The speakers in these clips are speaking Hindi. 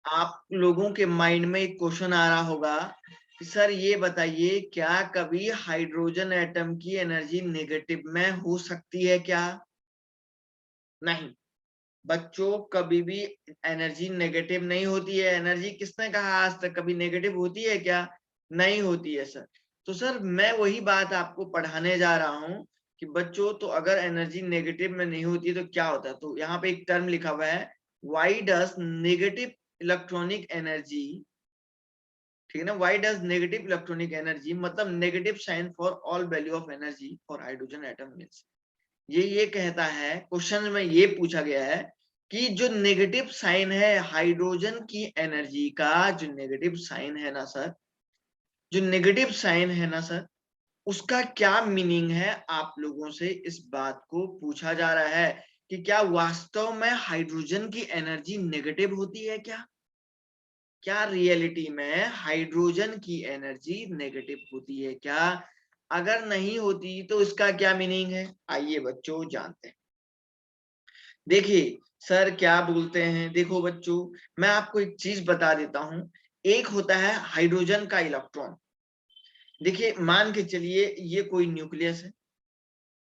आप लोगों के माइंड में एक क्वेश्चन आ रहा होगा कि सर ये बताइए, क्या कभी हाइड्रोजन एटम की एनर्जी नेगेटिव में हो सकती है क्या? नहीं बच्चों, कभी भी एनर्जी नेगेटिव नहीं होती है। एनर्जी किसने कहा आज तक कभी नेगेटिव होती है क्या? नहीं होती है सर। तो सर मैं वही बात आपको पढ़ाने जा रहा हूं कि बच्चों, तो अगर एनर्जी नेगेटिव में नहीं होती है तो क्या होता है। तो यहाँ पे एक टर्म लिखा हुआ है, why does negative electronic energy, ठीक है ना, why does negative electronic energy, मतलब negative sign for all value of energy for hydrogen atom means, ये कहता है, क्वेश्चन में ये पूछा गया है कि जो नेगेटिव साइन है हाइड्रोजन की एनर्जी का, जो नेगेटिव साइन है ना सर, जो नेगेटिव साइन है ना सर, उसका क्या मीनिंग है। आप लोगों से इस बात को पूछा जा रहा है कि क्या वास्तव में हाइड्रोजन की एनर्जी नेगेटिव होती है क्या? क्या रियलिटी में हाइड्रोजन की एनर्जी नेगेटिव होती है क्या? अगर नहीं होती तो इसका क्या मीनिंग है, आइए बच्चों जानते हैं। देखिए सर क्या बोलते हैं, देखो बच्चों मैं आपको एक चीज बता देता हूं। एक होता है हाइड्रोजन का इलेक्ट्रॉन। देखिए मान के चलिए ये कोई न्यूक्लियस है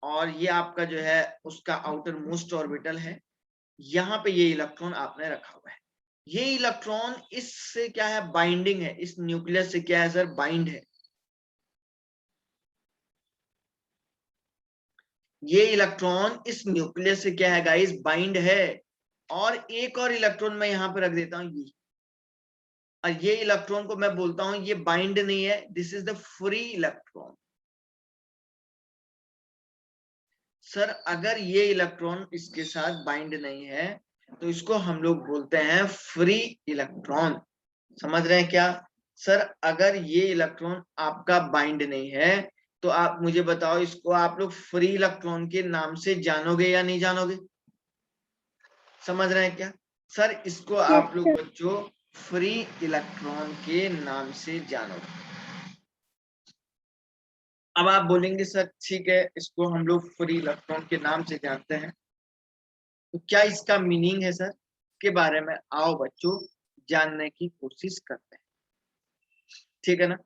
और ये आपका जो है उसका आउटर मोस्ट ऑर्बिटल है। यहाँ पे ये इलेक्ट्रॉन आपने रखा हुआ है। ये इलेक्ट्रॉन इससे क्या है, बाइंडिंग है, इस न्यूक्लियस से क्या है सर, बाइंड है। ये इलेक्ट्रॉन इस न्यूक्लियस से क्या है गाइस, बाइंड है। और एक और इलेक्ट्रॉन मैं यहाँ पे रख देता हूँ ये, और ये इलेक्ट्रॉन को मैं बोलता हूं ये बाइंड नहीं है, this is the free electron. Sir अगर ये इलेक्ट्रॉन इसके साथ बाइंड नहीं है तो इसको हम लोग बोलते हैं फ्री इलेक्ट्रॉन। समझ रहे हैं क्या? सर अगर ये इलेक्ट्रॉन आपका बाइंड नहीं है तो आप मुझे बताओ, इसको आप लोग फ्री इलेक्ट्रॉन के नाम से जानोगे या नहीं जानोगे? समझ रहे हैं क्या? सर इसको आप लोग बच्चों फ्री इलेक्ट्रॉन के नाम से जानोगे। अब आप बोलेंगे सर ठीक है, इसको हम लोग फ्री इलेक्ट्रॉन के नाम से जानते हैं, तो क्या इसका मीनिंग है सर, के बारे में आओ बच्चों जानने की कोशिश करते हैं। ठीक है ना?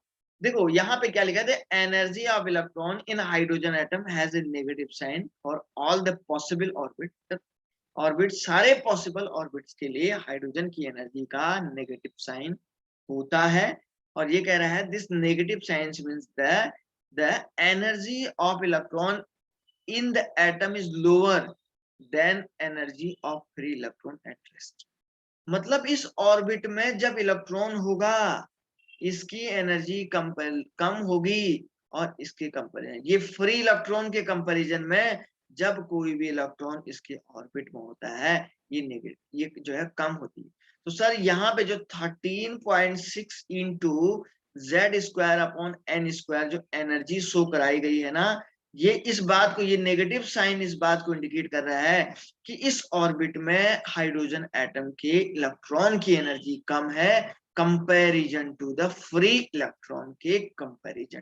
देखो यहाँ पे क्या लिखा है, energy of electron in hydrogen atom has a negative sign for all the possible orbit. Orbit, सारे पॉसिबल ऑर्बिट्स के लिए हाइड्रोजन की एनर्जी का नेगेटिव साइन होता है। और ये कह रहा है this negative sign means the energy of electron in the atom is lower than energy of free electron at rest। मतलब इस ऑर्बिट में जब इलेक्ट्रॉन होगा इसकी एनर्जी कम होगी, और इसके कंपैरिजन, ये फ्री इलेक्ट्रॉन के कंपैरिजन में जब कोई भी इलेक्ट्रॉन इसके ऑर्बिट में होता है ये नेगेटिव, ये जो है कम होती है। तो सर यहाँ पे जो 13.6 into z square upon n square जो एनर्जी शो कराई गई है ना, ये इस बात को, ये नेगेटिव साइन इस बात को इंडिकेट कर रहा है कि इस ऑर्बिट में हाइड्रोजन एटम के इलेक्ट्रॉन की एनर्जी कम है comparison to the free electron के कंपैरिजन।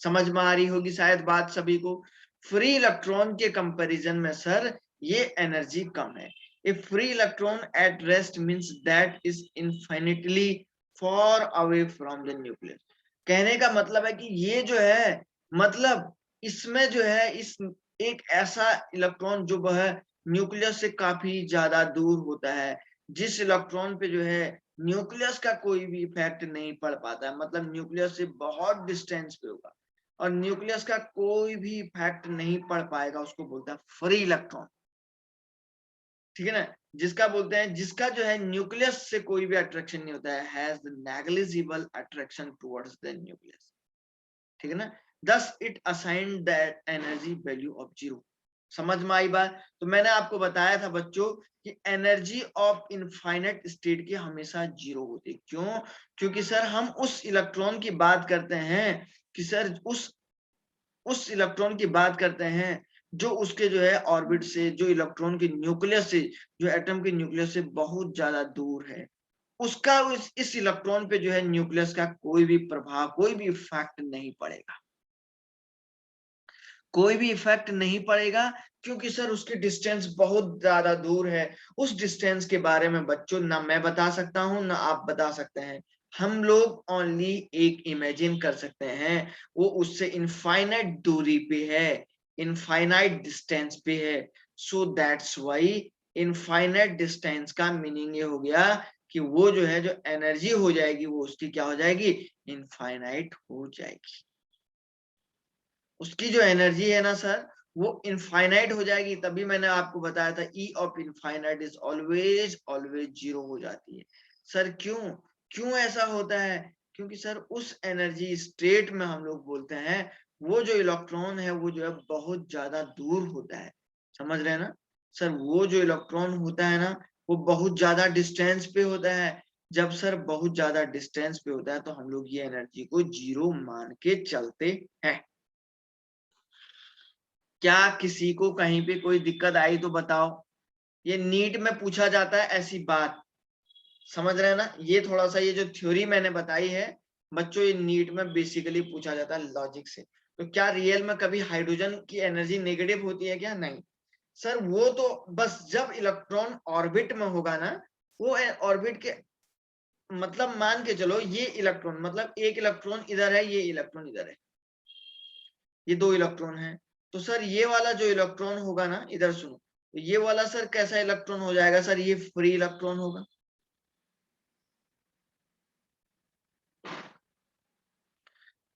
समझ में आ रही होगी शायद बात सभी को। फ्री इलेक्ट्रॉन के कंपैरिजन में सर ये एनर्जी कम है। A free electron at rest means that is infinitely far away from the nucleus. कहने का मतलब है कि ये जो है, मतलब इसमें जो है, इस एक ऐसा इलेक्ट्रॉन जो वह न्यूक्लियस से काफी ज्यादा दूर होता है, जिस इलेक्ट्रॉन पे जो है न्यूक्लियस का कोई भी इफेक्ट नहीं पड़ पाता है, मतलब न्यूक्लियस से बहुत डिस्टेंस पे होगा और न्यूक्लियस का कोई भी इफेक्ट नहीं पड़ पाएगा, उसको बोलते हैं फ्री इलेक्ट्रॉन। ठीक है ना? जिसका बोलते हैं, जिसका जो है न्यूक्लियस से कोई भी अट्रैक्शन नहीं होता है, has the negligible attraction towards the nucleus. ठीक है ना? Thus it assign that energy value of zero. समझ में आई बात? तो मैंने आपको बताया था बच्चों कि एनर्जी ऑफ इनफाइनाइट स्टेट की हमेशा जीरो होती है। क्यों? क्योंकि सर हम उस इलेक्ट्रॉन की बात करते हैं कि सर उस इलेक्ट्रॉन की बात करते हैं जो उसके जो है ऑर्बिट से, जो इलेक्ट्रॉन के न्यूक्लियस से, जो एटम के न्यूक्लियस से बहुत ज्यादा दूर है, उसका इस इलेक्ट्रॉन पे जो है न्यूक्लियस का कोई भी प्रभाव, कोई भी इफेक्ट नहीं पड़ेगा। कोई भी इफेक्ट नहीं पड़ेगा, क्योंकि सर उसकी डिस्टेंस बहुत ज्यादा दूर है। उस डिस्टेंस के बारे में बच्चों ना मैं बता सकता हूं ना आप बता सकते हैं। हम लोग ओनली एक इमेजिन कर सकते हैं, वो उससे इनफाइनाइट दूरी पे है, इनफाइनाइट डिस्टेंस पे है। सो दैट्स वाई इनफाइनाइट डिस्टेंस का मीनिंग ये हो गया कि वो जो है, जो एनर्जी हो जाएगी वो उसकी क्या हो जाएगी, इनफाइनाइट हो जाएगी। उसकी जो एनर्जी है ना सर, वो इनफाइनाइट हो जाएगी। तभी मैंने आपको बताया था ई of infinite is always always zero हो जाती है। सर क्यों क्यों ऐसा होता है? क्योंकि सर उस एनर्जी स्टेट में हम लोग बोलते हैं वो जो इलेक्ट्रॉन है वो जो है बहुत ज्यादा दूर होता है। समझ रहे हैं ना सर? वो जो इलेक्ट्रॉन होता है ना, वो बहुत ज्यादा डिस्टेंस पे होता है। जब सर बहुत ज्यादा डिस्टेंस पे होता है तो हम लोग ये एनर्जी को जीरो मान के चलते हैं। क्या किसी को कहीं पे कोई दिक्कत आई तो बताओ। ये नीट में पूछा जाता है ऐसी बात, समझ रहे हैं ना? ये थोड़ा सा ये जो थ्योरी मैंने बताई है बच्चों, ये नीट में बेसिकली पूछा जाता है लॉजिक से। तो क्या रियल में कभी हाइड्रोजन की एनर्जी नेगेटिव होती है क्या? नहीं सर, वो तो बस जब इलेक्ट्रॉन ऑर्बिट में होगा ना, वो ऑर्बिट के मतलब मान के चलो ये इलेक्ट्रॉन, मतलब एक इलेक्ट्रॉन इधर है, ये इलेक्ट्रॉन इधर है, ये दो इलेक्ट्रॉन है। तो सर ये वाला जो इलेक्ट्रॉन होगा ना, इधर सुनो, तो ये वाला सर कैसा इलेक्ट्रॉन हो जाएगा? सर ये फ्री इलेक्ट्रॉन होगा।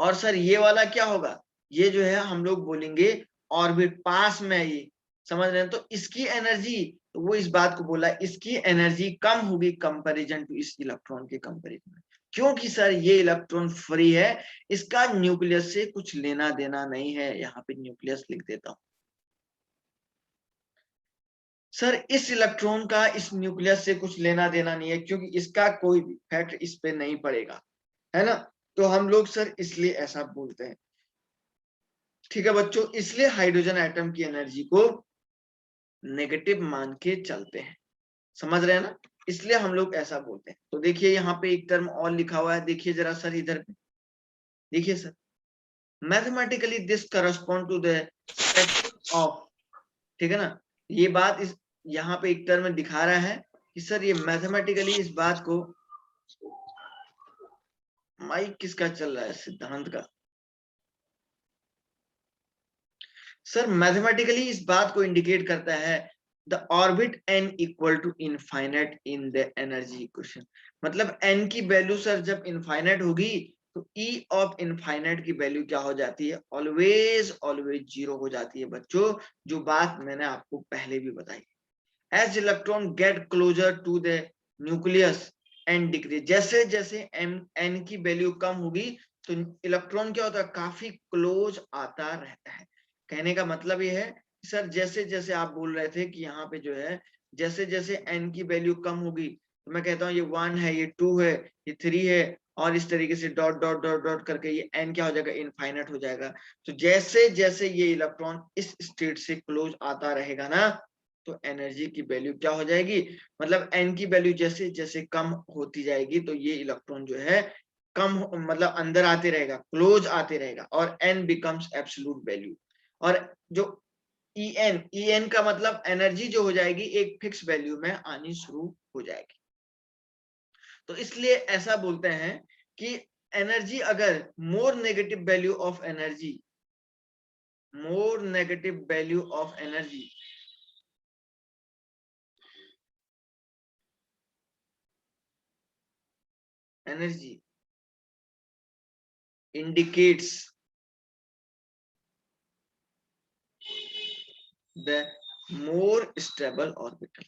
और सर ये वाला क्या होगा? ये जो है हम लोग बोलेंगे ऑर्बिट पास में है ये। समझ रहे हैं? तो इसकी एनर्जी, तो वो इस बात को बोला इसकी एनर्जी कम होगी कंपैरिजन टू इस इलेक्ट्रॉन के कंपैरिजन में, क्योंकि सर ये इलेक्ट्रॉन फ्री है, इसका न्यूक्लियस से कुछ लेना देना नहीं है। यहाँ पे न्यूक्लियस लिख देता हूं। सर इस इलेक्ट्रॉन का इस न्यूक्लियस से कुछ लेना देना नहीं है, क्योंकि इसका कोई भी इफेक्ट इस पे नहीं पड़ेगा, है ना? तो हम लोग सर इसलिए ऐसा बोलते हैं। ठीक है बच्चों, इसलिए हाइड्रोजन एटम की एनर्जी को नेगेटिव मान के चलते हैं। समझ रहे हैं ना? इसलिए हम लोग ऐसा बोलते हैं। तो देखिए यहाँ पे एक टर्म और लिखा हुआ है, देखिए जरा सर इधर पे देखिए sir, mathematically this correspond to the spectrum of, ठीक है ना? ये बात इस यहाँ पे एक टर्म में दिखा रहा है कि सर ये मैथमेटिकली इस बात को, माइक किसका चल रहा है? सिद्धांत का। सर मैथमेटिकली इस बात को इंडिकेट करता है the orbit n equal to infinite in the energy equation. मतलब n की वैल्यू सर जब इनफाइनाइट होगी तो e ऑफ इनफाइनाइट की वैल्यू क्या हो जाती है? ऑलवेज ऑलवेज जीरो हो जाती है बच्चों, जो बात मैंने आपको पहले भी बताई। As electron get closer to the nucleus and decrease, जैसे जैसे n की वैल्यू कम होगी तो इलेक्ट्रॉन क्या होता है? काफी क्लोज आता रहता है। कहने का मतलब ये है सर, जैसे जैसे आप बोल रहे थे कि यहाँ पे जो है जैसे जैसे n की वैल्यू कम होगी तो मैं कहता हूँ ये 1 है, ये 2 है, ये 3 है, और इस तरीके से डॉट डॉट डॉट डॉट करके ये n क्या हो जाएगा? इनफाइनाइट हो जाएगा। तो जैसे जैसे ये इलेक्ट्रॉन इस स्टेट से क्लोज आता रहेगा ना, तो एनर्जी की वैल्यू क्या हो जाएगी? मतलब n की वैल्यू जैसे जैसे कम होती जाएगी तो ये इलेक्ट्रॉन जो है कम मतलब अंदर आते रहेगा, क्लोज आते रहेगा, और n बिकम्स एब्सोल्यूट वैल्यू। और जो en का मतलब एनर्जी जो हो जाएगी एक फिक्स वैल्यू में आनी शुरू हो जाएगी। तो इसलिए ऐसा बोलते हैं कि एनर्जी अगर more negative value of energy, more negative value of energy, energy indicates the more stable orbital।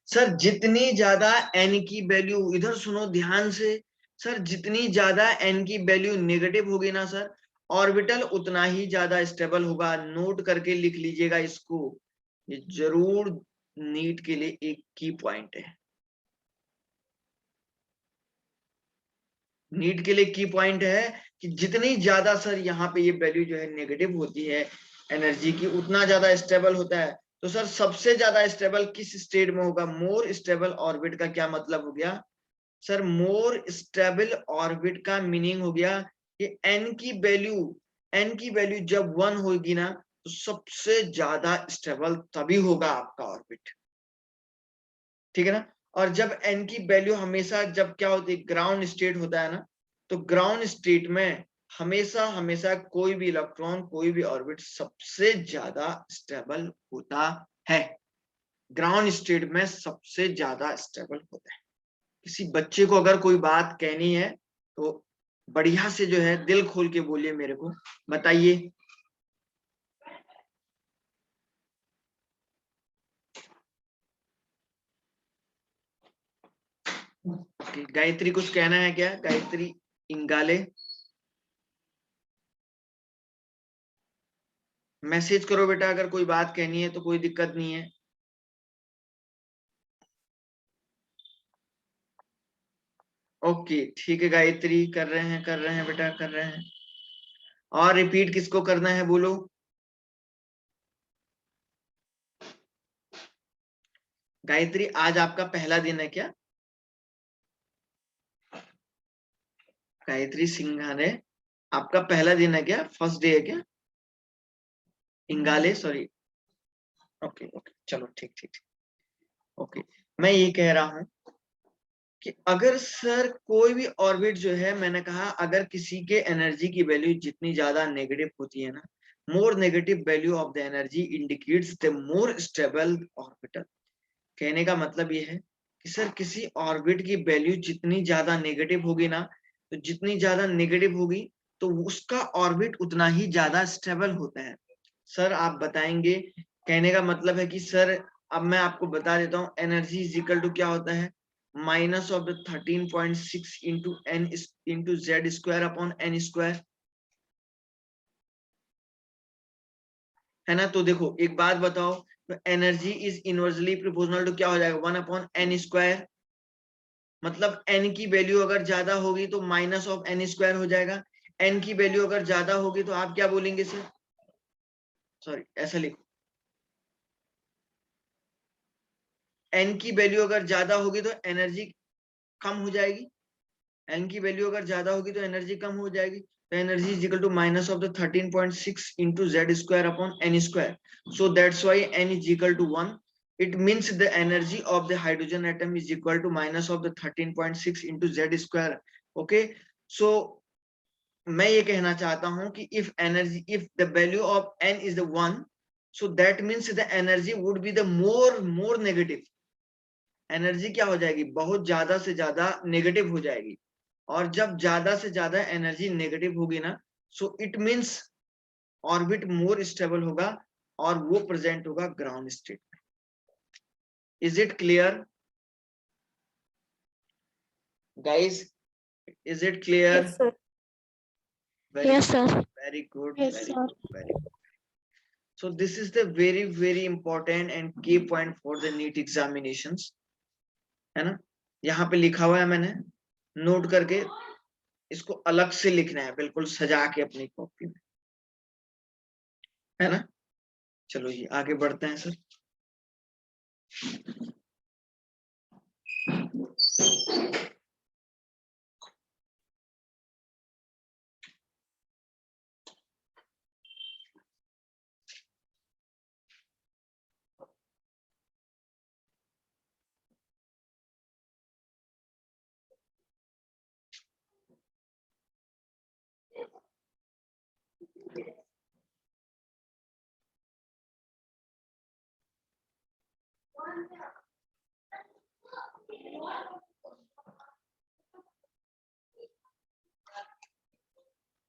Sir जितनी ज्यादा n की वैल्यू, इधर सुनो ध्यान से सर, जितनी ज्यादा n की वैल्यू नेगेटिव होगी ना सर, ऑर्बिटल उतना ही ज्यादा स्टेबल होगा। नोट करके लिख लीजिएगा इसको, ये जरूर नीट के लिए एक की पॉइंट है। नीट के लिए की पॉइंट है कि जितनी ज्यादा सर यहाँ पे ये वैल्यू जो है नेगेटिव होती है एनर्जी की, उतना ज्यादा स्टेबल होता है। तो सर सबसे ज्यादा स्टेबल किस स्टेट में होगा? मोर स्टेबल ऑर्बिट का क्या मतलब हो गया? सर मोर स्टेबल ऑर्बिट का मीनिंग हो गया कि n की वैल्यू जब 1 होगी ना तो सबसे ज्यादा स्टेबल तभी होगा आपका ऑर्बिट, ठीक है ना। और जब n की वैल्यू हमेशा जब क्या होती है, ग्राउंड स्टेट होता है ना, तो ग्राउंड स्टेट में हमेशा हमेशा कोई भी इलेक्ट्रॉन कोई भी ऑर्बिट सबसे ज्यादा स्टेबल होता है, ग्राउंड स्टेट में सबसे ज्यादा स्टेबल होता है। किसी बच्चे को अगर कोई बात कहनी है तो बढ़िया से जो है दिल खोल के बोलिए, मेरे को बताइए। गायत्री कुछ कहना है क्या? गायत्री इंगाले मैसेज करो बेटा, अगर कोई बात कहनी है तो कोई दिक्कत नहीं है। ओके ठीक है गायत्री, कर रहे हैं बेटा, कर रहे हैं। और रिपीट किसको करना है बोलो। गायत्री आज आपका पहला दिन है क्या? गायत्री सिंघाने आपका पहला दिन है क्या? फर्स्ट डे है क्या? इंगाले सॉरी। ओके ओके चलो ठीक ठीक ठीक। ओके मैं ये कह रहा हूं कि अगर सर कोई भी ऑर्बिट जो है, मैंने कहा अगर किसी के एनर्जी की वैल्यू जितनी ज्यादा नेगेटिव होती है ना, more negative value of the energy indicates the more stable orbital. कहने का मतलब ये है कि सर किसी ऑर्बिट की वैल्यू जितनी ज्यादा नेगेटिव होगी ना, तो जितनी ज्यादा नेगेटिव होगी तो उसका ऑर्बिट उतना ही ज्यादा स्टेबल होता है। सर आप बताएंगे, कहने का मतलब है कि सर अब मैं आपको बता देता हूँ, एनर्जी इज इक्वल टू क्या होता है, minus of the 13.6 into n into z square upon n square, है ना। तो देखो एक बात बताओ, तो energy is inversely proportional to क्या हो जाएगा, 1 अपॉन एन स्क्वायर। मतलब एन की वैल्यू अगर ज्यादा होगी तो माइनस ऑफ एन स्क्वायर हो जाएगा, एन की वैल्यू अगर ज्यादा होगी तो आप क्या बोलेंगे सर, सॉरी ऐसा लिखो, एन की वैल्यू अगर ज्यादा होगी तो एनर्जी कम हो जाएगी, एन की वैल्यू अगर ज्यादा होगी तो एनर्जी कम हो जाएगी, तो energy is equal to minus of the 13.6 into z square upon n square, so that's why n is equal to 1। It means the energy of the hydrogen atom is equal to minus of the 13.6 into z square. Okay, so मैं ये कहना चाहता हूं कि if the value of n is the 1, so that means the energy would be the more negative, energy क्या हो जाएगी, बहुत ज्यादा से ज्यादा नेगेटिव हो जाएगी। और जब ज्यादा से ज्यादा एनर्जी नेगेटिव होगी ना, so it means orbit more stable होगा और वो प्रेजेंट होगा ग्राउंड स्टेट में। Is it clear guys, is it clear? Yes, sir. Very Yes, good, sir. very good, Yes, very sir. good, very good. So this is the very important and key point for the NEET examinations, है ना। यहाँ पे लिखा हुआ है, मैंने नोट करके, इसको अलग से लिखना है बिल्कुल सजा के अपनी कॉपी में, है ना। चलो ये आगे बढ़ते हैं सर।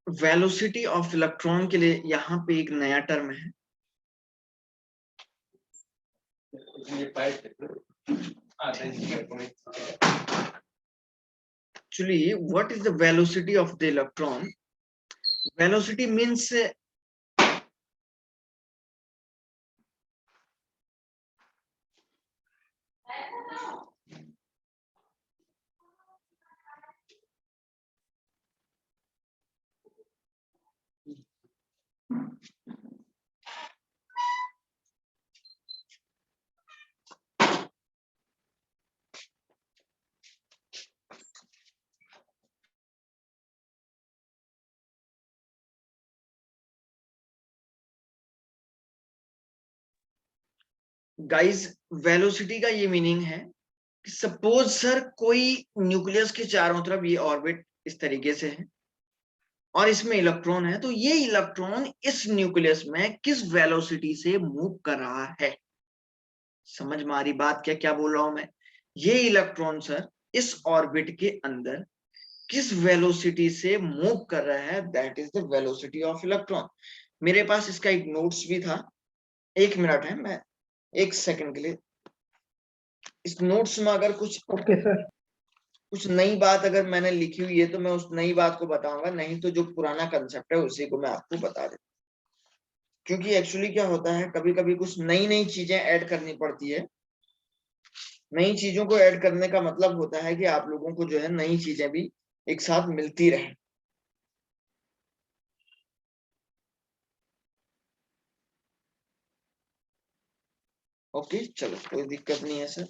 वेलोसिटी ऑफ इलेक्ट्रॉन के लिए यहाँ पे एक नया टर्म है, actually what is the velocity of the electron. Velocity means guys velocity का ये मीनिंग है कि सपोज सर कोई न्यूक्लियस के चारों तरफ ये ऑर्बिट इस तरीके से है और इसमें इलेक्ट्रॉन है, तो ये इलेक्ट्रॉन इस न्यूक्लियस में किस वेलोसिटी से मूव कर रहा है। समझ में आ रही बात क्या क्या बोल रहा हूं मैं। ये इलेक्ट्रॉन सर इस ऑर्बिट के अंदर किस वेलोसिटी से मूव कर रहा है, that is the velocity of electron. मेरे पास इसका एक नोट्स भी था, 1 मिनट है, मैं 1 सेकंड के लिए इस नोट्स में अगर कुछ नई बात अगर मैंने लिखी हुई है तो मैं उस नई बात को बताऊंगा, नहीं तो जो पुराना कंसेप्ट है उसी को मैं आपको बता देता। क्योंकि एक्चुअली क्या होता है, कभी कभी कुछ नई नई चीजें ऐड करनी पड़ती है। नई चीजों को ऐड करने का मतलब होता है कि आप लोगों को जो है नई चीजें भी एक साथ मिलती रहे। ओके चलो, कोई दिक्कत नहीं है सर।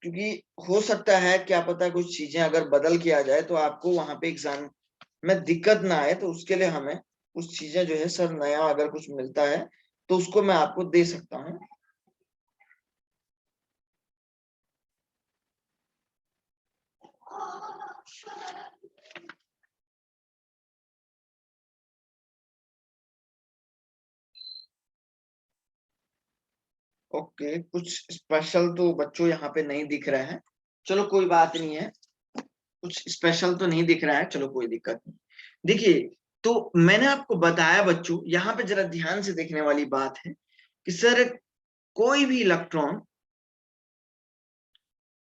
क्योंकि हो सकता है क्या पता कुछ चीजें अगर बदल के आ जाए तो आपको वहां पे एग्जाम में दिक्कत ना आए, तो उसके लिए हमें कुछ चीजें जो है सर नया अगर कुछ मिलता है तो उसको मैं आपको दे सकता हूँ। ओके, कुछ स्पेशल तो बच्चों यहाँ पे नहीं दिख रहा है, चलो कोई बात नहीं है। कुछ स्पेशल तो नहीं दिख रहा है, चलो कोई दिक्कत नहीं। देखिए, तो मैंने आपको बताया बच्चों, यहाँ पे जरा ध्यान से देखने वाली बात है कि सर कोई भी इलेक्ट्रॉन,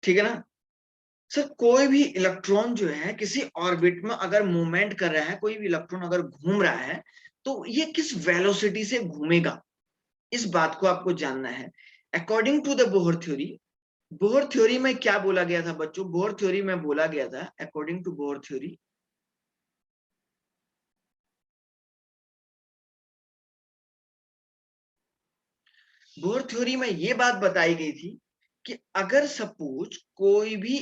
ठीक है ना सर, कोई भी इलेक्ट्रॉन जो है किसी ऑर्बिट में अगर मूवमेंट कर रहा है, कोई भी इलेक्ट्रॉन अगर घूम रहा है तो ये किस वेलोसिटी से घूमेगा, इस बात को आपको जानना है। According to the Bohr theory, Bohr theory में क्या बोला गया था बच्चों, बोहर थ्योरी में बोला गया था, according to Bohr theory, Bohr theory में ये बात बताई गई थी कि अगर सपोज कोई भी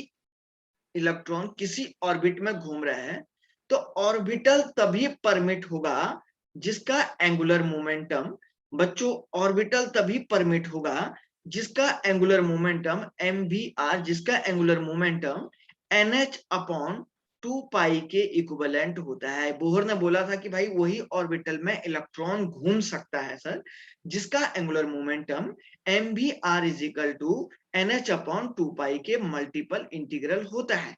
इलेक्ट्रॉन किसी ऑर्बिट में घूम रहा है तो ऑर्बिटल तभी परमिट होगा जिसका एंगुलर मोमेंटम, बच्चों ऑर्बिटल तभी परमिट होगा जिसका एंगुलर मोमेंटम mvr, जिसका angular momentum nh upon 2 pi के इक्विवेलेंट होता है। बोहर ने बोला था कि भाई वही ऑर्बिटल में इलेक्ट्रॉन घूम सकता है सर जिसका angular momentum mvr is equal to nh upon 2 pi के मल्टीपल इंटीग्रल होता है।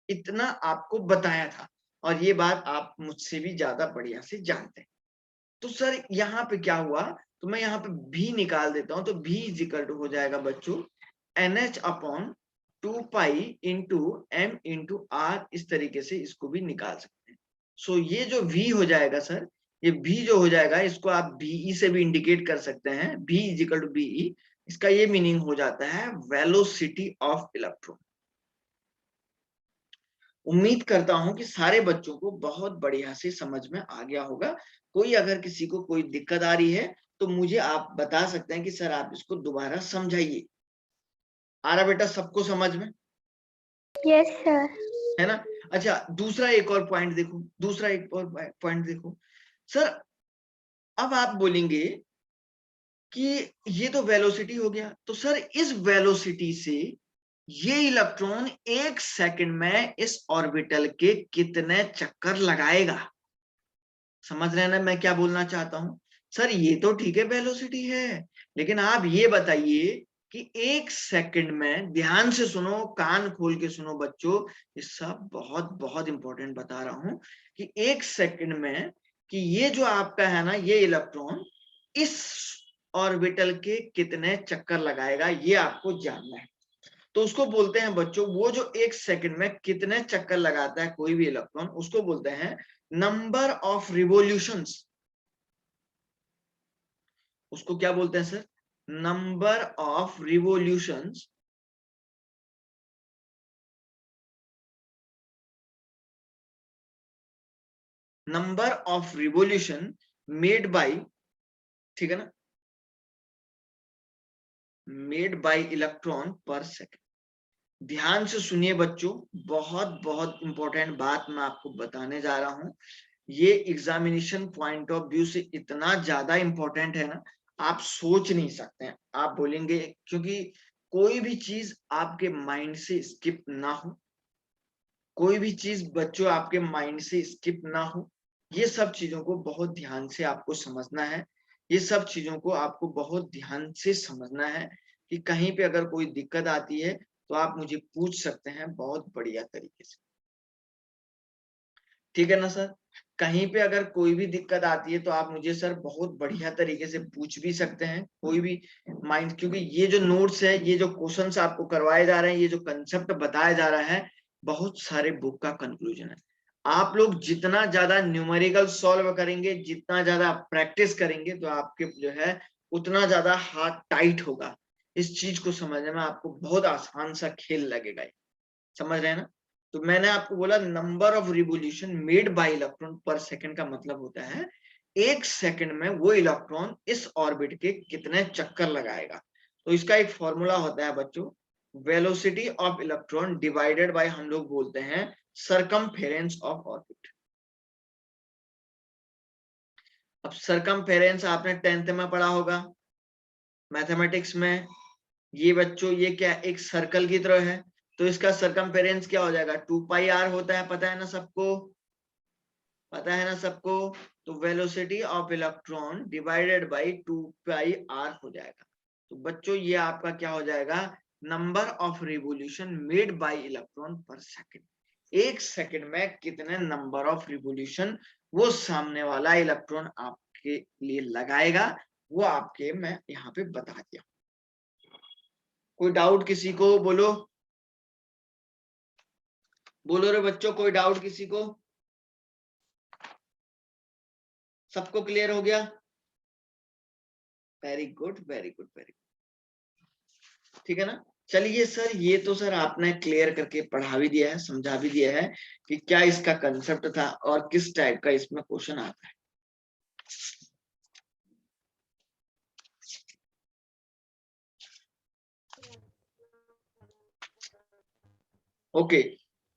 इतना आपको बताया था और ये बात आप मुझसे भी ज्यादा बढ़िया से जानते हैं। तो सर यहाँ पे क्या हुआ, तो मैं यहाँ पे भी निकाल देता हूं, तो भी इज इक्वल टू हो जाएगा बच्चों nh upon 2 pi into m into r, इस तरीके से इसको भी निकाल सकते हैं। सो ये जो v हो जाएगा सर, ये v जो हो जाएगा इसको आप ve से भी इंडिकेट कर सकते हैं, v is equal to be, इसका ये मीनिंग हो जाता है वेलोसिटी ऑफ इलेक्ट्रॉन। उम्मीद करता हूं कि सारे बच्चों को बहुत बढ़िया से समझ में आ गया होगा। कोई अगर किसी को कोई दिक्कत आ रही है तो मुझे आप बता सकते हैं कि सर आप इसको दोबारा समझाइए। आ रहा बेटा सबको समझ में? Yes sir. है ना। अच्छा, दूसरा एक और पॉइंट देखो, दूसरा एक और पॉइंट देखो सर। अब आप बोलेंगे कि ये तो वेलोसिटी हो गया, तो सर इस वेलोसिटी से ये इलेक्ट्रॉन 1 सेकंड में इस ऑर्बिटल के कितने चक्कर लगाएगा। समझ रहे हैं ना मैं क्या बोलना चाहता हूं। सर ये तो ठीक है वेलोसिटी है, लेकिन आप ये बताइए कि 1 सेकंड में, ध्यान से सुनो, कान खोल के सुनो बच्चों, ये सब बहुत बहुत इंपॉर्टेंट बता रहा हूं कि 1 सेकंड में कि ये जो आपका है ना ये इलेक्ट्रॉन इस ऑर्बिटल के कितने चक्कर लगाएगा, ये आपको जानना है। तो उसको बोलते हैं बच्चों, वो जो 1 सेकंड में कितने चक्कर लगाता है कोई भी इलेक्ट्रॉन, उसको बोलते हैं नंबर ऑफ रिवॉल्यूशंस। उसको क्या बोलते हैं sir? Number of revolutions. Number of revolution made by, ठीक है ना, मेड बाय इलेक्ट्रॉन पर सेकंड। ध्यान से सुनिए बच्चों, बहुत बहुत इंपॉर्टेंट बात मैं आपको बताने जा रहा हूं। ये एग्जामिनेशन पॉइंट ऑफ व्यू से इतना ज्यादा इंपॉर्टेंट है ना, आप सोच नहीं सकते हैं। आप बोलेंगे, क्योंकि कोई भी चीज आपके माइंड से स्किप ना हो, कोई भी चीज बच्चों आपके माइंड से स्किप ना हो, ये सब चीजों को बहुत ध्यान से आपको समझना है। ये सब चीजों को आपको बहुत ध्यान से समझना है कि कहीं पे अगर कोई दिक्कत आती है तो आप मुझे पूछ सकते हैं बहुत बढ़िया तरीके से। ठीक है ना सर? कहीं पे अगर कोई भी दिक्कत आती है तो आप मुझे सर बहुत बढ़िया तरीके से पूछ भी सकते हैं, कोई भी माइंड, क्योंकि ये जो नोट्स है, ये जो क्वेश्चंस आपको करवाए जा रहे हैं, ये जो कंसेप्ट बताया जा रहा है, बहुत सारे बुक का कंक्लूजन है। आप लोग जितना ज्यादा न्यूमेरिकल सॉल्व करेंगे, जितना ज्यादा प्रैक्टिस करेंगे, तो आपके जो है उतना ज्यादा हाथ टाइट होगा। इस चीज को समझने में आपको बहुत आसान सा खेल लगेगा। समझ रहे हैं ना? तो मैंने आपको बोला number of revolution made by electron पर सेकंड का मतलब होता है एक सेकंड में वो इलेक्ट्रॉन इस ऑर्बिट के कितने चक्कर लगाएगा। तो इसका एक फॉर्मूला होता है बच्चों, velocity of electron divided by, हम लोग बोलते हैं सरकमफेरेंस ऑफ ऑर्बिट। अब सरकमफेरेंस आपने 10th में पढ़ा होगा मैथमेटिक्स में। ये बच्चों ये क्या, एक सर्कल की तरह है, तो इसका सरकमफेरेंस क्या हो जाएगा, 2πr होता है, पता है ना सबको? पता है ना सबको? तो velocity of electron divided by 2πr हो जाएगा। तो बच्चों ये आपका क्या हो जाएगा, number of revolution made by electron पर सेकंड। एक सेकंड में कितने नंबर ऑफ रिवोल्यूशन वो सामने वाला इलेक्ट्रॉन आपके लिए लगाएगा, वो आपके मैं यहाँ पे बता दिया। कोई डाउट किसी को? बोलो बोलो रे बच्चों, कोई डाउट किसी को? सबको क्लियर हो गया? Very good, very good, very good. ठीक है ना? चलिए सर, ये तो सर आपने क्लियर करके पढ़ा भी दिया है, समझा भी दिया है कि क्या इसका कंसेप्ट था और किस टाइप का इसमें क्वेश्चन आता है। ओके,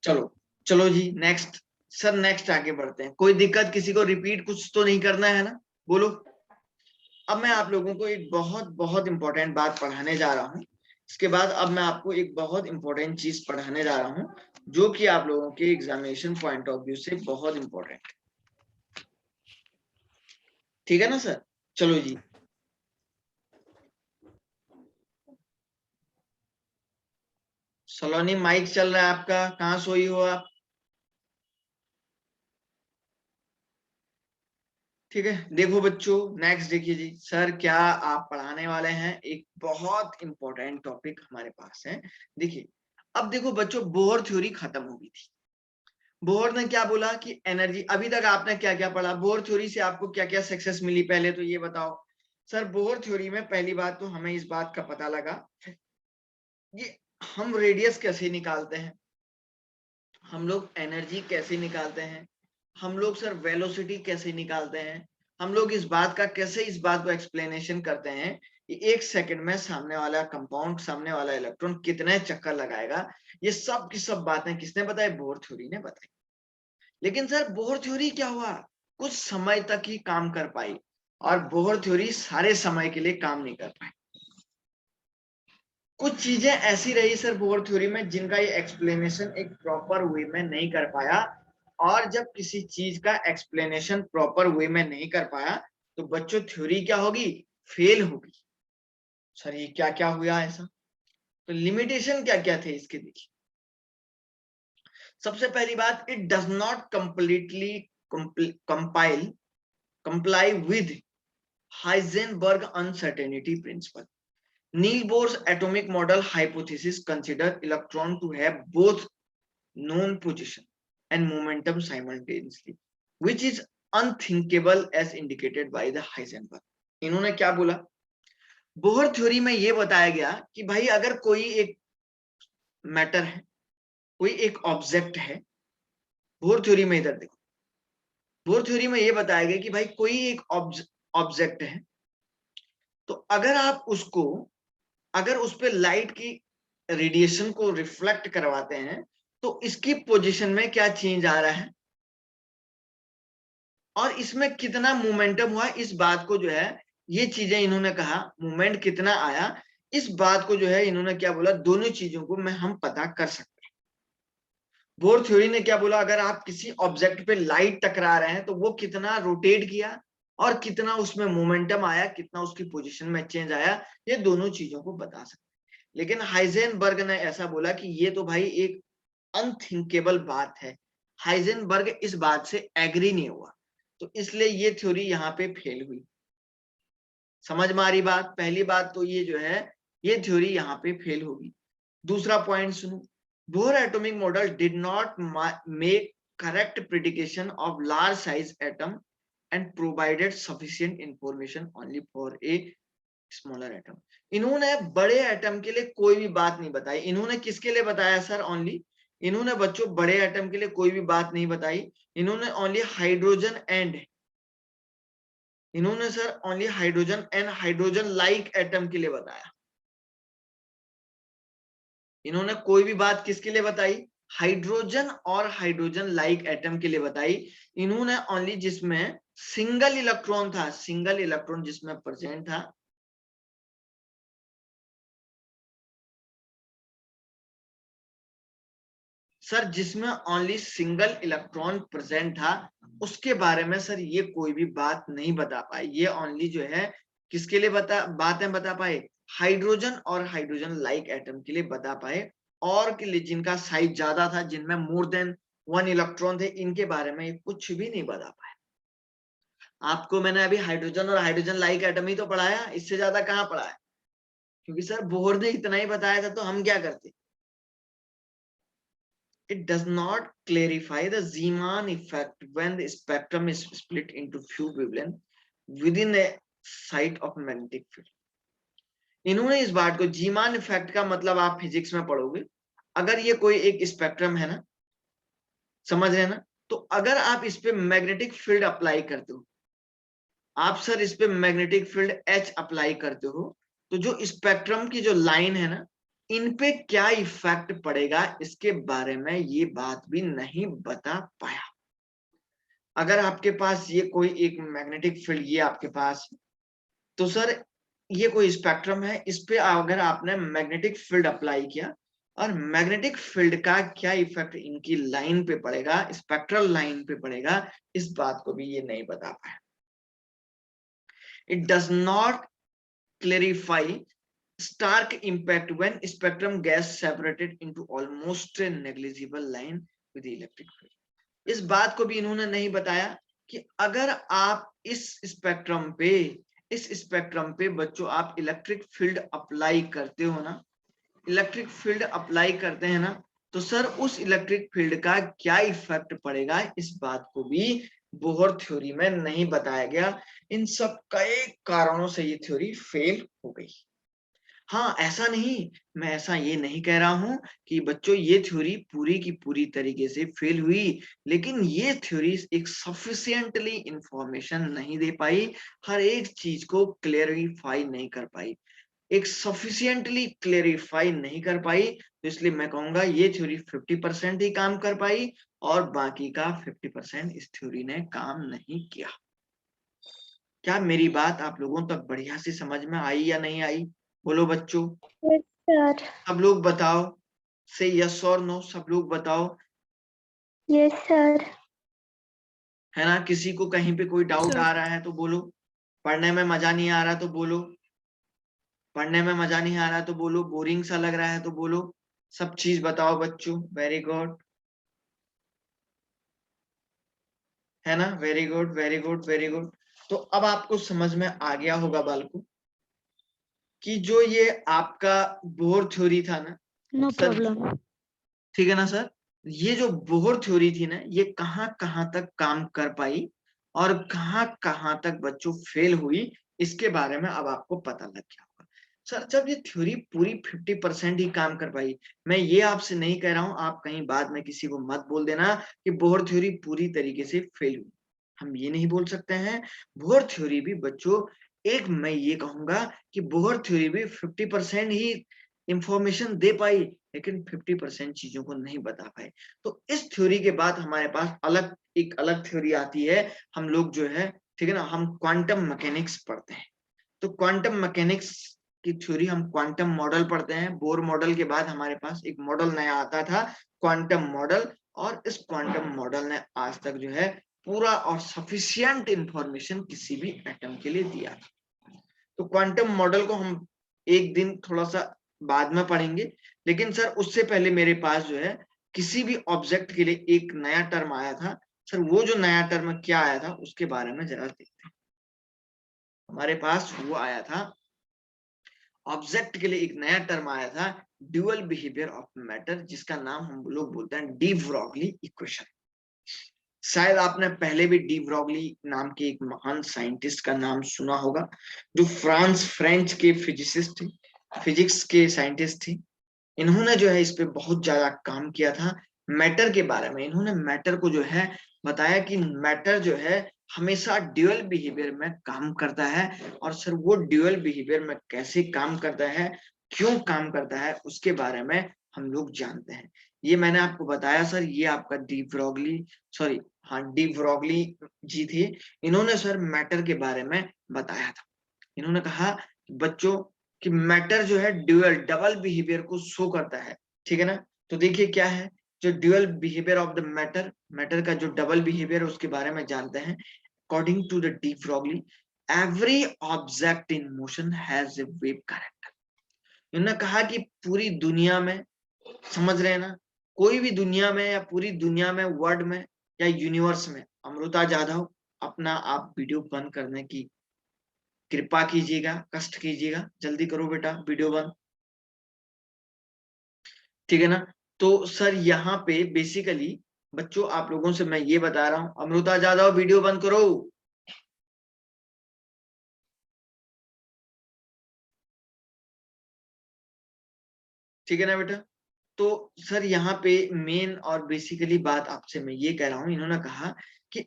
चलो चलो जी नेक्स्ट। सर नेक्स्ट आगे बढ़ते हैं। कोई दिक्कत किसी को? रिपीट कुछ तो नहीं करना है ना? बोलो। अब मैं आप लोगों को एक बहुत बहुत इंपॉर्टेंट बात पढ़ाने जा रहा हूँ। इसके बाद अब मैं आपको एक बहुत इंपॉर्टेंट चीज पढ़ाने जा रहा हूँ, जो कि आप लोगों के एग्जामिनेशन पॉइंट ऑफ व्यू से बहुत इंपॉर्टेंट है। ठीक है ना सर? चलो जी। सलोनी माइक चल रहा है आपका, कहाँ सोई हो आप? ठीक है, देखो बच्चों नेक्स्ट देखिए जी, सर क्या आप पढ़ाने वाले हैं, एक बहुत इंपॉर्टेंट टॉपिक हमारे पास है। देखिए, अब देखो बच्चों, बोहर थ्योरी खत्म हो गई थी। बोहर ने क्या बोला कि एनर्जी, अभी तक आपने क्या क्या पढ़ा, बोहर थ्योरी से आपको क्या क्या सक्सेस मिली, पहले तो ये बताओ। सर बोहर थ्योरी में पहली बात तो हमें इस बात का पता लगा, ये हम रेडियस कैसे निकालते हैं, हम लोग एनर्जी कैसे निकालते हैं, हम लोग सर वेलोसिटी कैसे निकालते हैं, हम लोग इस बात का कैसे, इस बात को एक्सप्लेनेशन करते हैं कि एक सेकंड में सामने वाला कंपाउंड, सामने वाला इलेक्ट्रॉन कितने चक्कर लगाएगा। ये सब की सब बातें किसने बताई? बोहर थ्योरी ने बताई। लेकिन सर बोहर थ्योरी क्या हुआ, कुछ समय तक ही काम कर पाई, और बोहर थ्योरी सारे समय के लिए काम नहीं कर पाई। कुछ चीजें ऐसी रही सर बोहर थ्योरी में जिनका ये एक्सप्लेनेशन एक प्रॉपर वे में नहीं कर पाया, और जब किसी चीज का एक्सप्लेनेशन प्रॉपर वे में नहीं कर पाया तो बच्चों थ्योरी क्या होगी, फेल होगी। सर ये क्या क्या हुआ ऐसा? तो लिमिटेशन क्या क्या थे इसके? देखिए, सबसे पहली बात, it does not completely compile comply with Heisenberg uncertainty principle. Niels Bohr's atomic model hypothesis considered electron to have both known position and momentum simultaneously, which is unthinkable as indicated by the Heisenberg. इन्होंने क्या बोला? बोहर थ्योरी में ये बताया गया कि भाई अगर कोई एक मैटर है, कोई एक ऑब्जेक्ट है, बोहर थ्योरी में इधर देखो, बोहर थ्योरी में ये बताया गया कि भाई कोई एक ऑब्जेक्ट है, तो अगर आप उसको, अगर उस पर लाइट की रेडिएशन को रिफ्लेक्ट करवाते हैं तो इसकी पोजीशन में क्या चेंज आ रहा है? और इसमें कितना मोमेंटम हुआ, इस बात को जो है, ये चीजें इन्होंने कहा, मूवमेंट कितना आया, इस बात को जो है इन्होंने क्या बोला, दोनों चीजों को हम पता कर सकते हैं। बोर थ्योरी ने क्या बोला, अगर आप किसी ऑब्जेक्ट पे लाइट टकरा रहे हैं तो वो कितना रोटेट किया और कितना उसमें मोमेंटम आया, कितना उसकी पोजीशन में चेंज आया, ये दोनों चीजों को बता सकते हैं। लेकिन हाइजेनबर्ग ने ऐसा बोला कि ये तो भाई एक अनथिंकेबल बात है, हाइजेनबर्ग इस बात से एग्री नहीं हुआ, तो इसलिए ये थ्योरी यहाँ पे फेल हुई। समझ में आ रही बात? पहली बात तो ये जो है, ये थ्योरी यहाँ पे फेल होगी। दूसरा पॉइंट सुनो, bore atomic model did not make correct prediction of large size atom and provided sufficient information only for a smaller atom. इन्होंने बड़े एटम के लिए कोई भी बात नहीं बताई। इन्होंने किसके लिए बताया सर? ओनली, इन्होंने बच्चों बड़े एटम के लिए कोई भी बात नहीं बताई। इन्होंने ओनली हाइड्रोजन एंड, इन्होंने sir only hydrogen and hydrogen like atom के लिए बताया। इन्होंने कोई भी बात किसके लिए बताई? हाइड्रोजन और हाइड्रोजन लाइक एटम के लिए बताई। इन्होंने ओनली जिसमें सिंगल इलेक्ट्रॉन था, सिंगल इलेक्ट्रॉन जिसमें प्रेजेंट था, सर जिसमें ओनली सिंगल इलेक्ट्रॉन प्रेजेंट था, उसके बारे में सर ये कोई भी बात नहीं बता पाए। ये ओनली जो है किसके लिए बातें बता पाए? हाइड्रोजन और हाइड्रोजन लाइक एटम के लिए बता पाए, और के लिए जिनका साइज ज्यादा था, जिनमें मोर देन 1 इलेक्ट्रॉन थे, इनके बारे में कुछ भी नहीं बता पाए। आपको मैंने अभी हाइड्रोजन और हाइड्रोजन लाइक एटम ही तो पढ़ाया, इससे ज्यादा कहाँ पढ़ाया? क्योंकि सर बोहर ने इतना ही बताया था, तो हम क्या करते? It does not clarify the Zeeman effect when the spectrum is split into few wavelengths within a site of magnetic field. इन्होंने इस बात को, जीमान इफेक्ट का मतलब आप फिजिक्स में पढ़ोगे, अगर ये कोई एक स्पेक्ट्रम है ना, समझ रहे हैं ना, तो अगर आप इस पे मैग्नेटिक फील्ड अप्लाई करते हो, आप सर इस पे मैग्नेटिक फील्ड H अप्लाई करते हो, तो जो स्पेक्ट्रम की जो लाइन है ना, इन पे क्या इफेक्ट पड़ेगा, इसके बारे में ये बात भी नहीं बता पाया। अगर आपके पास ये कोई एक मैग्नेटिक फील्ड, ये आपके पास, तो सर ये कोई स्पेक्ट्रम है, इस पे अगर आपने मैग्नेटिक फील्ड अप्लाई किया, और मैग्नेटिक फील्ड का क्या इफेक्ट इनकी लाइन पे पड़ेगा, स्पेक्ट्रल लाइन पे पड़ेगा, इस बात को भी ये नहीं बता पाया। It does not clarify stark impact when spectrum gets separated into almost a negligible line with the electric field. इस बात को भी इन्होंने नहीं बताया कि अगर आप इस स्पेक्ट्रम पे बच्चों आप इलेक्ट्रिक फील्ड अप्लाई करते हो ना, इलेक्ट्रिक फील्ड अप्लाई करते हैं ना, तो सर उस इलेक्ट्रिक फील्ड का क्या इफेक्ट पड़ेगा, इस बात को भी बोहर थ्योरी में नहीं बताया गया। इन सब कई कारणों से ये थ्योरी फेल हो गई। हाँ, ऐसा नहीं, मैं ऐसा ये नहीं कह रहा हूं कि बच्चों ये थ्योरी पूरी की पूरी तरीके से फेल हुई, लेकिन ये थ्योरी एक सफिशिएंटली इंफॉर्मेशन नहीं दे पाई, हर एक चीज को क्लेरिफाई नहीं कर पाई, एक सफिशिएंटली क्लेरिफाई नहीं कर पाई, तो इसलिए मैं कहूंगा ये थ्योरी 50% ही काम कर पाई, और बाकी का 50% इस थ्योरी ने काम नहीं किया। क्या मेरी बात आप लोगों तक बढ़िया से समझ में आई या नहीं आई? बोलो बच्चों। Yes, sir. सब लोग बताओ, से यस और नो, सब लोग बताओ। Yes, sir. है ना? किसी को कहीं पे कोई डाउट आ रहा है तो बोलो, पढ़ने में मजा नहीं आ रहा तो बोलो, पढ़ने में मजा नहीं आ रहा तो बोलो, बोरिंग सा लग रहा है तो बोलो, सब चीज बताओ बच्चों। वेरी गुड, है ना? Very good, very good, very good. तो अब आपको समझ में आ गया होगा बालकों कि जो ये आपका बोहर थ्योरी था ना, No सर problem. ठीक है ना सर, ये जो बोहर थ्योरी थी ना, ये कहाँ कहाँ तक काम कर पाई और कहाँ कहाँ तक बच्चों फेल हुई, इसके बारे में अब आपको पता लग गया होगा। सर जब ये थ्योरी पूरी 50% ही काम कर पाई, मैं ये आपसे नहीं कह रहा हूं, आप कहीं बाद में किसी को मत बोल देना कि बोहर थ्योरी पूरी तरीके से फेल हुई, हम ये नहीं बोल सकते हैं। बोहर थ्योरी भी बच्चों, एक मैं ये कहूंगा कि बोहर थ्योरी भी 50% ही इंफॉर्मेशन दे पाई, लेकिन 50% चीजों को नहीं बता पाए। तो इस थ्योरी के बाद हमारे पास एक अलग थ्योरी आती है, हम लोग जो है, ठीक है ना, हम क्वांटम मैकेनिक्स पढ़ते हैं। तो क्वांटम मैकेनिक्स की थ्योरी, हम क्वांटम मॉडल पढ़ते हैं। बोर मॉडल के बाद हमारे पास एक मॉडल नया आता था, क्वांटम मॉडल, और इस क्वांटम मॉडल ने आज तक जो है पूरा और सफिशिएंट इंफॉर्मेशन किसी भी एटम के लिए दिया। तो क्वांटम मॉडल को हम एक दिन थोड़ा सा बाद में पढ़ेंगे, लेकिन सर उससे पहले मेरे पास जो है किसी भी ऑब्जेक्ट के लिए एक नया टर्म आया था। सर वो जो नया टर्म क्या आया था उसके बारे में जरा देखते हैं। हमारे पास वो आया था, ऑब्जेक्ट के लिए एक नया टर्म आया था, ड्यूअल बिहेवियर ऑफ मैटर, जिसका नाम हम लोग बोलते हैं डी ब्रॉगली इक्वेशन। शायद आपने पहले भी डी ब्रॉगली नाम के एक महान साइंटिस्ट का नाम सुना होगा, जो फ्रेंच के फिजिसिस्ट थे, फिजिक्स के साइंटिस्ट थे। इन्होंने जो है इस पे बहुत ज्यादा काम किया था, मैटर के बारे में। इन्होंने मैटर को जो है बताया कि मैटर जो है हमेशा ड्यूअल बिहेवियर में काम करता है, और सर वो ड्यूअल बिहेवियर में कैसे काम करता है, क्यों काम करता है, उसके बारे में हम लोग जानते हैं। ये मैंने आपको बताया सर, ये आपका डी ब्रॉगली, सॉरी हाँ, डी ब्रॉगली जी थे। इन्होंने सर मैटर के बारे में बताया था। इन्होंने कहा बच्चों कि मैटर जो है ड्यूअल डबल बिहेवियर को शो करता है, ठीक है ना। तो देखिए क्या है जो dual behaviour of the matter, matter का जो डबल बिहेवियर उसके बारे में जानते हैं। According to the de Broglie, every object in motion has a wave character. इन्होंने कहा कि पूरी दुनिया में, समझ रहे हैं ना, कोई भी दुनिया में या पूरी दुनिया में, वर्ल्ड में या यूनिवर्स में, अमृता जाधव अपना आप वीडियो बंद करने की कृपा कीजिएगा, कष्ट कीजिएगा, जल्दी करो बेटा वीडियो बंद, ठीक है ना। तो सर यहाँ पे बेसिकली बच्चों आप लोगों से मैं ये बता रहा हूँ, अमृता जाधव वीडियो बंद करो, ठीक है ना बेटा। तो सर यहाँ पे मेन और बेसिकली बात आपसे मैं ये कह रहा हूँ, इन्होंने कहा कि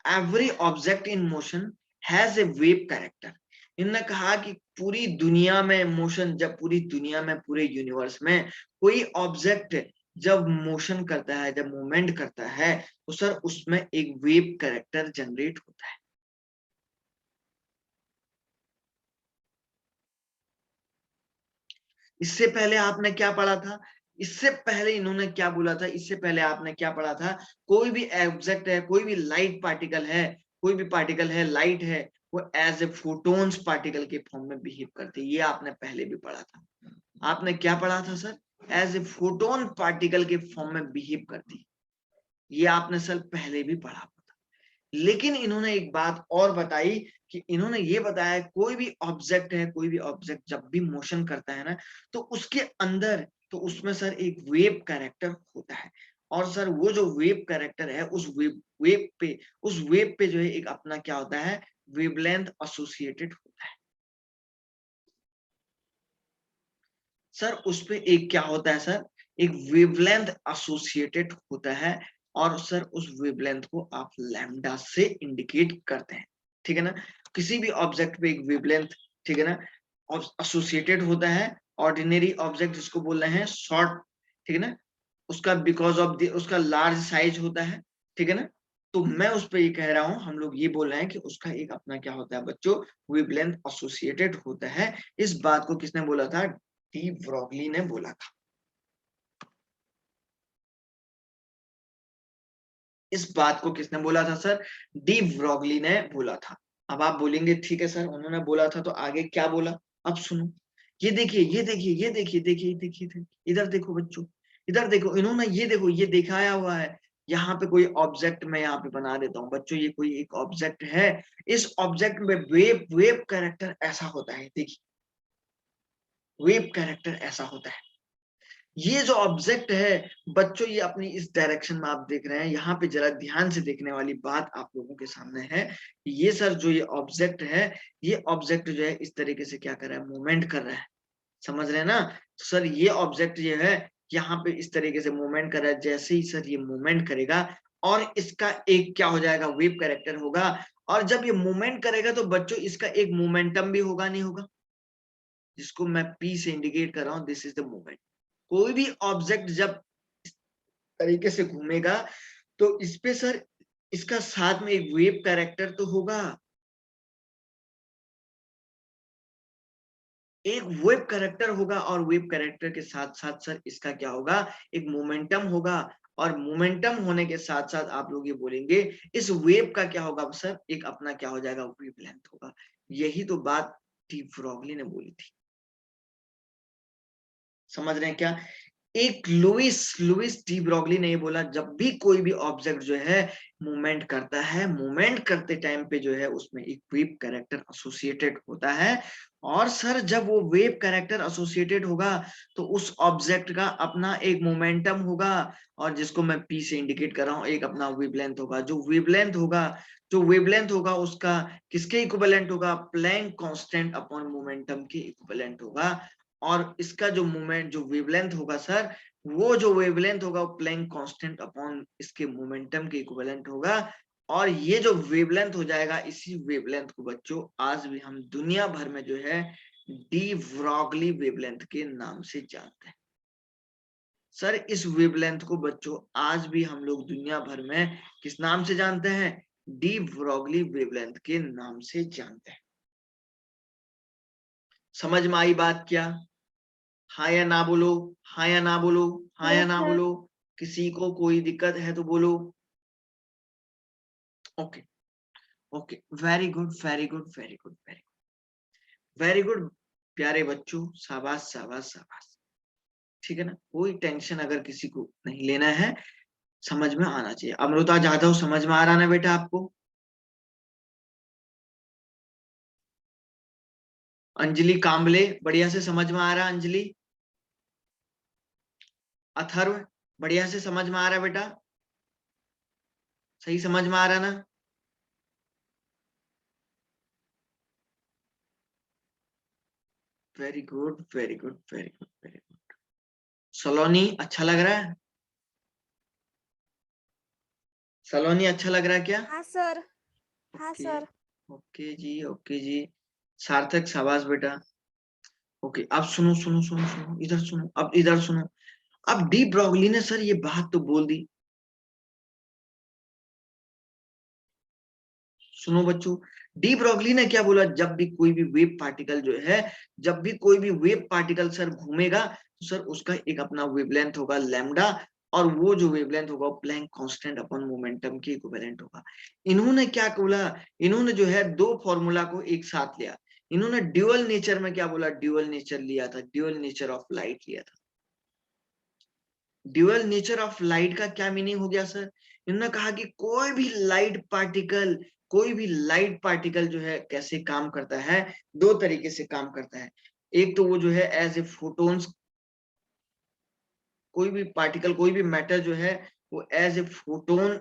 every object in motion has a wave character. इन्होंने कहा कि पूरी दुनिया में मोशन, जब पूरी दुनिया में, पूरे यूनिवर्स में कोई ऑब्जेक्ट जब मोशन करता है, जब मूवमेंट करता है, तो सर उसमें एक वेव कैरेक्टर जनरेट होता है। इससे पहले आपने क्या पढ़ा था, इससे पहले इन्होंने क्या बोला था, इससे पहले आपने क्या पढ़ा था, कोई भी ऑब्जेक्ट है, कोई भी लाइट पार्टिकल है, कोई भी पार्टिकल है, लाइट है, वो एज ए फोटोन्स पार्टिकल के फॉर्म में बिहेव करते हैं। ये आपने पहले भी पढ़ा था। आपने क्या पढ़ा था sir, as a photon particle के फॉर्म में बिहेव करती है। ये आपने सर पहले भी पढ़ा था। लेकिन इन्होंने एक बात और बताई कि इन्होंने ये बताया कोई भी ऑब्जेक्ट है, कोई भी ऑब्जेक्ट जब भी मोशन करता है ना, तो उसके अंदर, तो उसमें सर एक वेव कैरेक्टर होता है। और सर वो जो वेव कैरेक्टर है, उस वेव पे जो है एक अपना क्या होता है, वेवलेंथ एसोसिएटेड होता है। सर उस पे एक क्या होता है सर, एक वेवलेंथ एसोसिएटेड होता है, और सर उस वेवलेंथ को आप लैम्डा से इंडिकेट करते हैं, ठीक है ना। किसी भी ऑब्जेक्ट पे एक वेवलेंथ, ठीक है ना, एसोसिएटेड होता है। ऑर्डिनरी ऑब्जेक्ट जिसको बोल रहे हैं शॉर्ट, ठीक है ना, उसका बिकॉज ऑफ उसका लार्ज साइज होता है, ठीक है ना। तो मैं उस पर ये कह रहा हूं, हम लोग ये बोल रहे हैं कि उसका एक अपना क्या होता है बच्चों, वेवलेंथ एसोसिएटेड होता है। इस बात को किसने बोला था, डी ब्रॉगली ने बोला था। इस बात को किसने बोला था सर, डी ब्रॉगली ने बोला था। अब आप बोलेंगे ठीक है सर, उन्होंने बोला था तो आगे क्या बोला, अब सुनो। ये देखिए, ये देखिए, ये देखिए, देखिए देखिए देखिए, इधर देखो बच्चों, इधर देखो, इन्होंने ये देखो, ये दिखाया हुआ है। यहाँ पे कोई ऑब्जेक्ट मैं यहाँ पे बना देता हूँ बच्चों, ये कोई एक ऑब्जेक्ट है। इस ऑब्जेक्ट में वेव वेव कैरेक्टर ऐसा होता है, देखिए वेव कैरेक्टर ऐसा होता है। ये जो ऑब्जेक्ट है बच्चों, ये अपनी इस डायरेक्शन में आप देख रहे हैं, यहाँ पे जरा ध्यान से देखने वाली बात आप लोगों के सामने है। ये सर जो ये ऑब्जेक्ट है, ये ऑब्जेक्ट जो है इस तरीके से क्या कर रहा है, मूवमेंट कर रहा है, समझ रहे हैं ना। तो सर ये ऑब्जेक्ट जो है यहाँ पे इस तरीके से मूवमेंट कर रहा है, जैसे ही सर ये मूवमेंट करेगा और इसका एक क्या हो जाएगा, वेव कैरेक्टर होगा। और जब ये मूवमेंट करेगा तो बच्चों इसका एक मोमेंटम भी होगा, नहीं होगा, जिसको मैं P से इंडिकेट कर रहा हूं, दिस इज द मोमेंट। कोई भी ऑब्जेक्ट जब इस तरीके से घूमेगा तो इस पे सर इसका साथ में एक वेव कैरेक्टर तो होगा, एक वेव कैरेक्टर होगा, और वेव कैरेक्टर के साथ साथ सर इसका क्या होगा, एक मोमेंटम होगा, और मोमेंटम होने के साथ साथ आप लोग ये बोलेंगे इस वेव का क्या होगा सर, एक अपना क्या हो जाएगा, वेवलेंथ होगा। यही तो बात डी ब्रोगली ने बोली थी। समझ रहे हैं क्या? एक लुइस डी ब्रोगली ने ये बोला, जब भी कोई भी ऑब्जेक्ट जो है मूवमेंट करता है, मूवमेंट करते टाइम पे जो है उसमें एक वेव कैरेक्टर एसोसिएटेड होता है, और सर जब वो वेव कैरेक्टर एसोसिएटेड होगा तो उस ऑब्जेक्ट का अपना एक मोमेंटम होगा, और जिसको मैं पी से इंडिकेट कर रहा हूं, एक अपना वेवलेंथ होगा। जो वेवलेंथ होगा उसका किसके इक्विवेलेंट होगा, प्लैंक कांस्टेंट अपॉन मोमेंटम के इक्विवेलेंट होगा। और इसका जो मोमेंट जो वेवलेंथ होगा सर, वो जो वेवलेंथ होगा वो प्लैंक कांस्टेंट अपॉन इसके मोमेंटम के इक्विवेलेंट होगा। और ये जो वेवलेंथ हो जाएगा, इसी वेवलेंथ को बच्चों आज भी हम दुनिया भर में जो है डी ब्रोगली वेवलेंथ के नाम से जानते हैं। सर इस वेवलेंथ को बच्चों आज भी हम लोग दुनिया भर में किस नाम से जानते हैं, डी ब्रोगली वेवलेंथ के नाम से जानते हैं। समझ में आई बात क्या? हाँ या ना बोलो, हाँ या ना बोलो, हाँ या Yes, ना sir. बोलो। किसी को कोई दिक्कत है तो बोलो। Okay okay, very good very good very good very good very good, प्यारे बच्चों, शाबाश शाबाश शाबाश। ठीक है ना, कोई टेंशन अगर किसी को नहीं लेना है, समझ में आना चाहिए। अमृता जाधव समझ में आ रहा ना बेटा आपको? अंजलि कांबले बढ़िया से समझ में आ रहा? अंजलि, अथर्व बढ़िया से समझ में आ रहा बेटा? सही समझ में आ रहा ना? Very good very good very good very good. Saloni अच्छा लग रहा है? सलोनी अच्छा लग रहा है क्या? हाँ सर, हाँ ओके सर। ओके जी, ओके जी। सार्थक शाबाश बेटा। ओके, अब सुनो सुनो सुनो सुनो, इधर सुनो, अब इधर सुनो। अब डी ब्रोगली ने सर ये बात तो बोल दी। सुनो बच्चों, डी ब्रोगली ने क्या बोला, जब भी कोई भी वेव पार्टिकल जो है, जब भी कोई भी वेव पार्टिकल सर घूमेगा तो सर उसका एक अपना वेवलेंथ होगा लैम्डा, और वो जो वेवलेंथ होगा प्लैंक कांस्टेंट अपॉन मोमेंटम के इक्विवेलेंट होगा। इन्होंने क्या बोला, इन्होंने जो है दो फॉर्मूला को एक साथ लिया। इन्होंने ड्यूअल नेचर में क्या बोला, ड्यूअल नेचर लिया था, ड्यूअल नेचर ऑफ लाइट लिया था। ड्यूअल नेचर ऑफ लाइट का क्या मीनिंग हो गया सर? इन्होंने कहा कि कोई भी लाइट पार्टिकल जो है कैसे काम करता है, दो तरीके से काम करता है। एक तो वो जो है एज ए फोटोन्स, कोई भी पार्टिकल कोई भी मैटर जो है वो एज ए फोटोन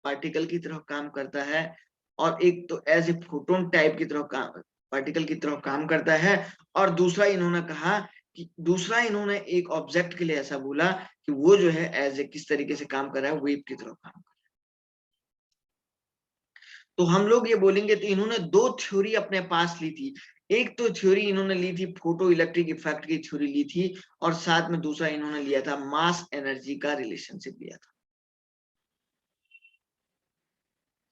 पार्टिकल की तरह काम करता है, और एक तो एज ए फोटोन टाइप की तरह काम पार्टिकल की तरह काम करता है। और दूसरा इन्होंने कहा कि दूसरा इन्होंने एक ऑब्जेक्ट के लिए ऐसा बोला कि वो जो है एज ए किस तरीके से काम कर रहा है, वेव की तरह काम कर रहा है। तो हम लोग ये बोलेंगे तो इन्होंने दो थ्योरी अपने पास ली थी। एक तो थ्योरी इन्होंने ली थी फोटो इलेक्ट्रिक इफेक्ट की थ्योरी ली थी, और साथ में दूसरा इन्होंने लिया था मास एनर्जी का रिलेशनशिप लिया था।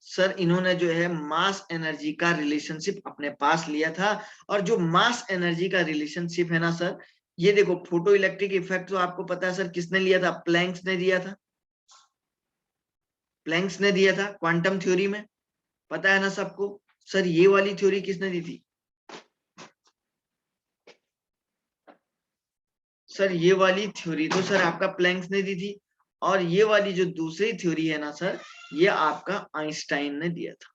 सर इन्होंने जो है मास एनर्जी का रिलेशनशिप अपने पास लिया था, और जो मास एनर्जी का रिलेशनशिप है ना सर, ये देखो फोटो इलेक्ट्रिक इफेक्ट तो आपको पता है सर किसने लिया था, प्लैंक्स ने दिया था। प्लैंक्स ने दिया था क्वांटम थ्योरी में, पता है ना सबको। सर ये वाली थ्योरी किसने दी थी? सर ये वाली थ्योरी तो सर आपका प्लैंक्स ने दी थी, और ये वाली जो दूसरी थ्योरी है ना सर, ये आपका आइंस्टाइन ने दिया था।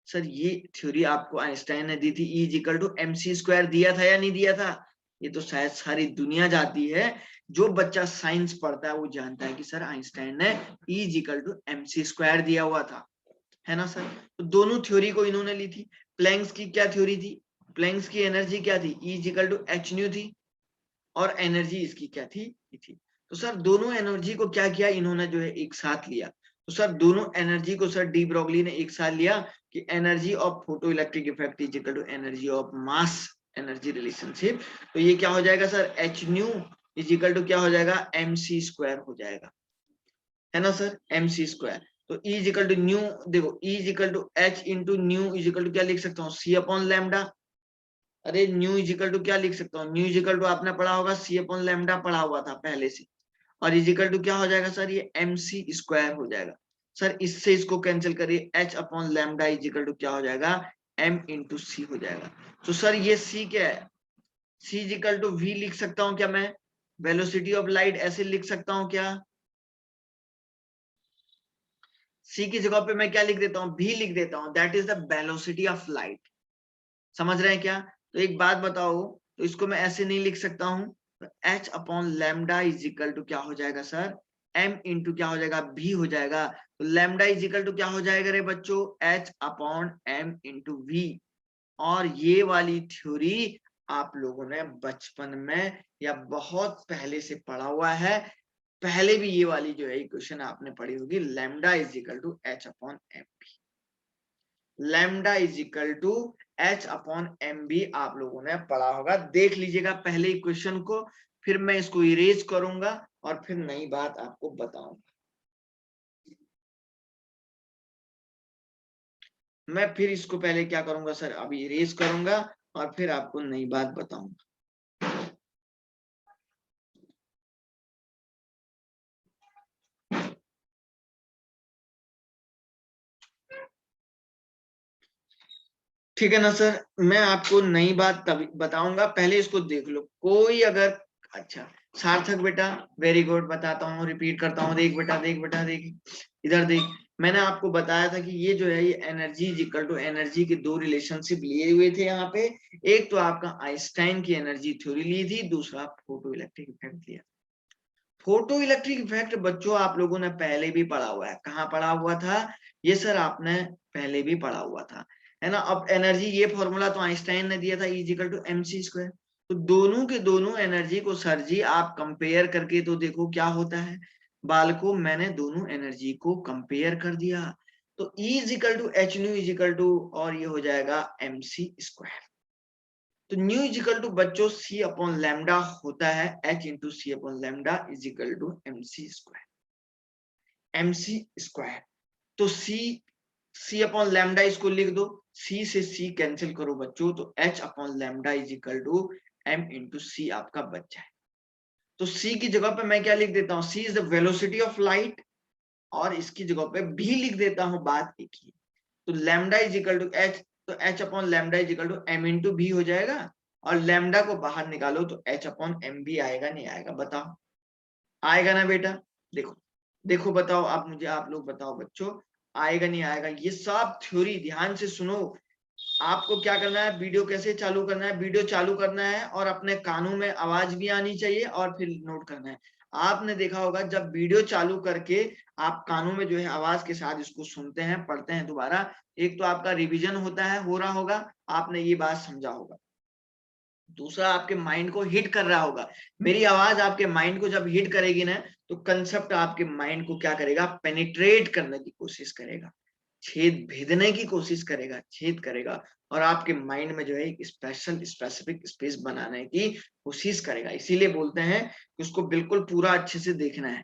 सर ये थ्योरी आपको आइंस्टाइन ने दी थी, E इक्वल टू mc² दिया था या नहीं दिया था? ये तो शायद सारी दुनिया जानती है, जो बच्चा साइंस पढ़ता है वो जानता है कि सर आइंस्टाइन ने E इक्वल टू mc² दिया हुआ था, है ना सर। तो दोनों थ्योरी को इन्होंने ली थी। प्लैंक्स की क्या थ्योरी थी, प्लैंक्स की एनर्जी क्या थी, E इक्वल टू h थी, और एनर्जी इसकी क्या थी, E थी। तो सर दोनों एनर्जी को क्या किया इन्होंने जो है एक साथ लिया। तो सर दोनों एनर्जी को सर डी ब्रोगली ने एक साथ लिया कि energy of photo electric effect is equal to energy of mass energy relationship, तो ये क्या हो जाएगा sir, h nu is equal to क्या हो जाएगा, एम सी स्क्वायर हो जाएगा, है ना सर, एम सी स्क्वायर। तो E is equal to nu, देखो E is equal to h into nu is equal to क्या लिख सकता हूँ, सी अपॉन लैम्डा। अरे न्यू इज इक्वल टू क्या लिख सकता हूँ, न्यू इज इक्वल टू आपने पढ़ा होगा सी अपॉन लैम्डा पढ़ा हुआ था पहले से, और इज इक्वल टू क्या हो जाएगा सर, ये एम सी स्क्वायर हो जाएगा। सर इससे इसको कैंसिल करिए, h upon lambda is equal to क्या हो जाएगा, एम इंटू सी हो जाएगा। तो सर ये सी क्या है, सी इज इक्वल टू वी लिख सकता हूँ क्या मैं, वेलोसिटी ऑफ लाइट ऐसे लिख सकता हूँ क्या, सी की जगह पे मैं क्या लिख देता हूँ, भी लिख देता हूँ, that is the velocity of light. समझ रहे हैं क्या, तो एक बात बताओ, तो इसको मैं ऐसे नहीं लिख सकता हूँ, तो h upon lambda is equal to क्या हो जाएगा सर, एम इंटू क्या हो जाएगा, भी हो जाएगा। तो लैम्डा इज इक्वल टू क्या हो जाएगा रे बच्चों, h upon m into v. और ये वाली थ्योरी आप लोगों ने बचपन में या बहुत पहले से पढ़ा हुआ है, पहले भी ये वाली जो है इक्वेशन आपने पढ़ी होगी, lambda is equal to h upon m v, lambda is equal to h upon m v आप लोगों ने पढ़ा होगा। देख लीजिएगा पहले इक्वेशन को, फिर मैं इसको इरेज करूंगा और फिर नई बात आपको बताऊंगा। मैं फिर इसको पहले क्या करूंगा सर, अभी इरेज करूंगा और फिर आपको नई बात बताऊंगा। ठीक है ना सर, मैं आपको नई बात तभी बताऊंगा, पहले इसको देख लो। कोई अगर, अच्छा सार्थक बेटा वेरी गुड, बताता हूँ, रिपीट करता हूँ, देख बेटा देख बेटा देख, इधर देख। मैंने आपको बताया था कि ये जो है ये energy is equal to energy के दो रिलेशनशिप लिए हुए थे यहाँ पे। एक तो आपका आइंस्टाइन की एनर्जी थ्योरी ली थी, दूसरा फोटो इलेक्ट्रिक इफेक्ट लिया। फोटो इलेक्ट्रिक इफेक्ट बच्चों आप लोगों ने पहले भी पढ़ा हुआ है, कहाँ पढ़ा हुआ था ये सर, आपने पहले भी पढ़ा हुआ था, है ना। अब एनर्जी ये फॉर्मूला तो आइंस्टाइन ने दिया था, E equal to m c square. तो दोनों के दोनों एनर्जी को सर जी आप कंपेयर करके तो देखो क्या होता है। बालको मैंने दोनों एनर्जी को कंपेयर कर दिया, तो E equal to h nu is equal to, और ये हो जाएगा एम सी स्क्वायर। तो न्यू इज इक्वल टू बच्चों सी अपॉन लैम्डा होता है, h into c upon lambda is equal to m c square, m c square. तो सी अपॉन लैम्डा इसको लिख दो, सी से सी कैंसिल करो बच्चों, तो h upon lambda is equal to m into c आपका बच जाए। तो सी की जगह पे मैं क्या लिख देता हूँ, c is the velocity of light, और इसकी जगह पे भी लिख देता हूँ, बात एक ही। तो lambda is equal to h, तो h upon lambda is equal to m into भी हो जाएगा, और लैम्डा को बाहर निकालो तो एच अपॉन एम भी आएगा, नहीं आएगा बताओ, आएगा ना बेटा। देखो देखो बताओ, आप मुझे, आप लोग बताओ बच्चों, आएगा नहीं आएगा। ये सब थ्योरी ध्यान से सुनो। आपको क्या करना है, वीडियो कैसे चालू करना है, वीडियो चालू करना है और अपने कानों में आवाज भी आनी चाहिए, और फिर नोट करना है। आपने देखा होगा जब वीडियो चालू करके आप कानों में जो है आवाज के साथ इसको सुनते हैं, पढ़ते हैं दोबारा, एक तो आपका रिवीजन होता है, हो रहा होगा, आपने ये बात समझा होगा। दूसरा आपके माइंड को हिट कर रहा होगा, मेरी आवाज आपके माइंड को जब हिट करेगी ना, तो कंसेप्ट आपके माइंड को क्या करेगा, पेनिट्रेट करने की कोशिश करेगा, छेद भेदने की कोशिश करेगा, छेद करेगा, और आपके माइंड में जो है एक स्पेशल स्पेसिफिक स्पेस बनाने की कोशिश करेगा। इसीलिए बोलते हैं कि उसको बिल्कुल पूरा अच्छे से देखना है।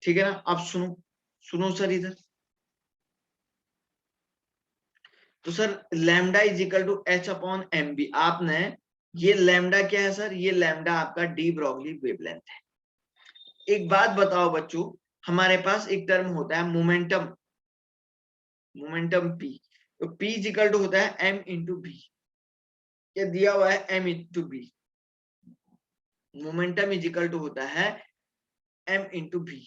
ठीक है ना, अब सुनो, सुनो सर इधर। तो sir lambda is equal to h upon m v, आपने ये लैम्डा क्या है सर, ये लैम्डा आपका डी ब्रॉगली वेवलेंथ है। एक बात बताओ बच्चों, हमारे पास एक टर्म होता है मोमेंटम, मोमेंटम पी, तो पी इज इक्वल टू होता है एम इंटू बी, ये दिया हुआ है m into v, momentum is equal to होता है एम इंटू बी,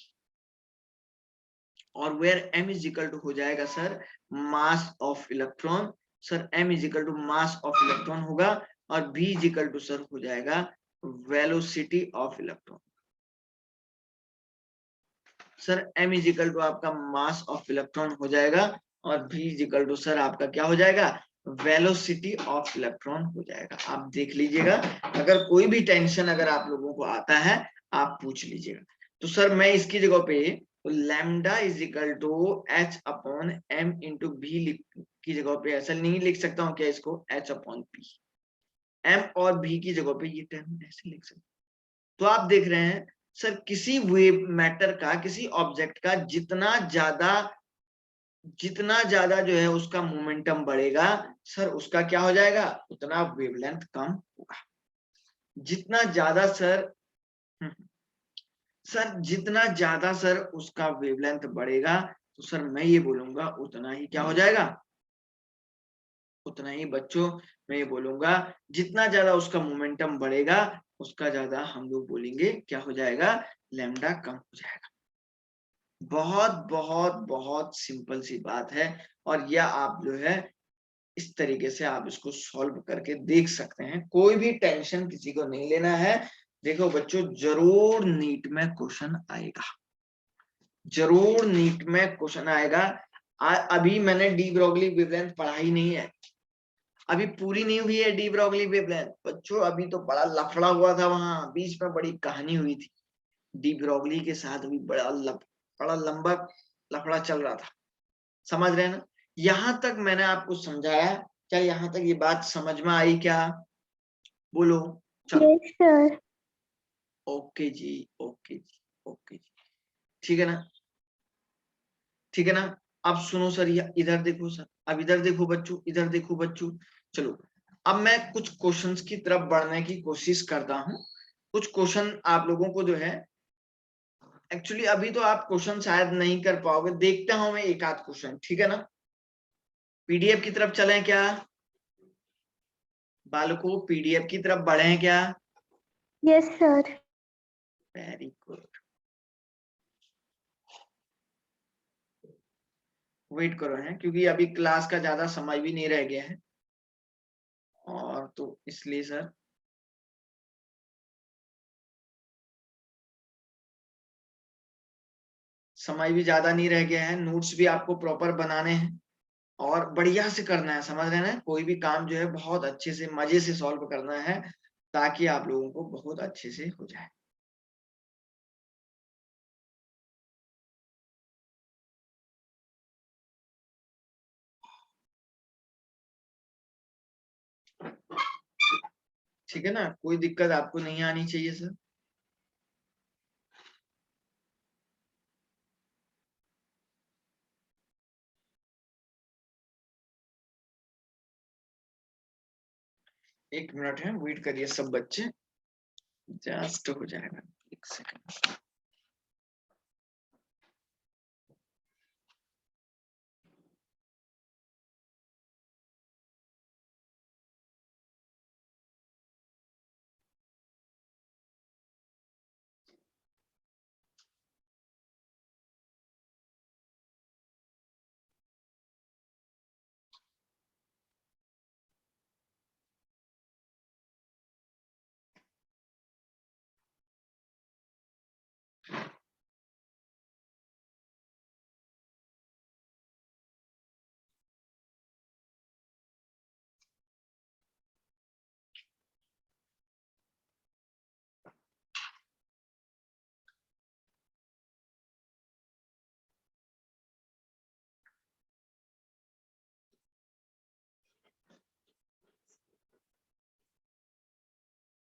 और where m is equal to हो जाएगा sir mass of electron, sir m is equal to mass of electron होगा, और v is equal to sir हो जाएगा velocity of electron. Sir m is equal to आपका मास ऑफ इलेक्ट्रॉन हो जाएगा, और v is equal to sir आपका क्या हो जाएगा, वेलोसिटी ऑफ इलेक्ट्रॉन हो जाएगा। आप देख लीजिएगा, अगर कोई भी टेंशन अगर आप लोगों को आता है आप पूछ लीजिएगा। तो सर मैं इसकी जगह पे तो lambda is equal to h upon m into v की जगह पे ऐसा नहीं लिख सकता हूँ क्या इसको, h/p। m और v की जगह पे ये टर्म ऐसे लिख सकते। तो आप देख रहे हैं सर, किसी वेव मैटर का, किसी ऑब्जेक्ट का जितना ज्यादा जो है उसका मोमेंटम बढ़ेगा सर, उसका क्या हो जाएगा, उतना वेवलेंथ कम होगा। जितना ज्यादा सर जितना ज्यादा सर उसका वेवलेंथ बढ़ेगा, तो सर मैं ये बोलूंगा उतना ही क्या हो जाएगा, उतना ही बच्चों मैं ये बोलूंगा, जितना ज्यादा उसका मोमेंटम बढ़ेगा उसका ज्यादा हम लोग बोलेंगे क्या हो जाएगा, लैम्डा कम हो जाएगा। बहुत बहुत बहुत सिंपल सी बात है, और यह आप जो है इस तरीके से आप इसको सॉल्व करके देख सकते हैं। कोई भी टेंशन किसी को नहीं लेना है। देखो बच्चों, जरूर नीट में क्वेश्चन आएगा, जरूर नीट में क्वेश्चन आएगा। अभी मैंने डी ब्रोगली वेवलेंथ पढ़ा ही नहीं है, अभी पूरी नहीं हुई है डी ब्रोगली वेवलेंथ बच्चों। अभी तो बड़ा लफड़ा हुआ था, वहां बीच में बड़ी कहानी हुई थी डी ब्रोगली के साथ, भी बड़ा लंबा लफड़ा चल रहा था, समझ रहे हैं ना। यहां तक मैंने आपको समझाया, क्या यहां तक ये बात समझ में आई क्या, बोलो। चलो यस सर। ओके जी, ओके जी, ओके जी, ठीक है ना, ठीक है ना। अब सुनो सर, इधर देखो सर, अब इधर देखो बच्चों, इधर देखो बच्चों। चलो अब मैं कुछ क्वेश्चंस की तरफ बढ़ने की कोशिश करता हूं। कुछ क्वेश्चन आप लोगों को जो है, एक्चुअली अभी तो आप क्वेश्चन शायद नहीं कर पाओगे, देखता हूं मैं एक आध क्वेश्चन, ठीक है ना। पीडीएफ की तरफ चलें क्या बालकों, पीडीएफ की तरफ बढ़े क्या। Yes sir. Very good, wait करो है, क्योंकि अभी क्लास का ज्यादा समय भी नहीं रह गया है, और तो इसलिए सर समय भी ज्यादा नहीं रह गया है, नोट्स भी आपको प्रॉपर बनाने हैं और बढ़िया से करना है, समझ रहे हैं ना। कोई भी काम जो है बहुत अच्छे से मजे से सॉल्व करना है, ताकि आप लोगों को बहुत अच्छे से हो जाए। ठीक है ना, कोई दिक्कत आपको नहीं आनी चाहिए सर। एक मिनट है, वेट करिए सब बच्चे, जस्ट हो जाएगा, एक सेकंड।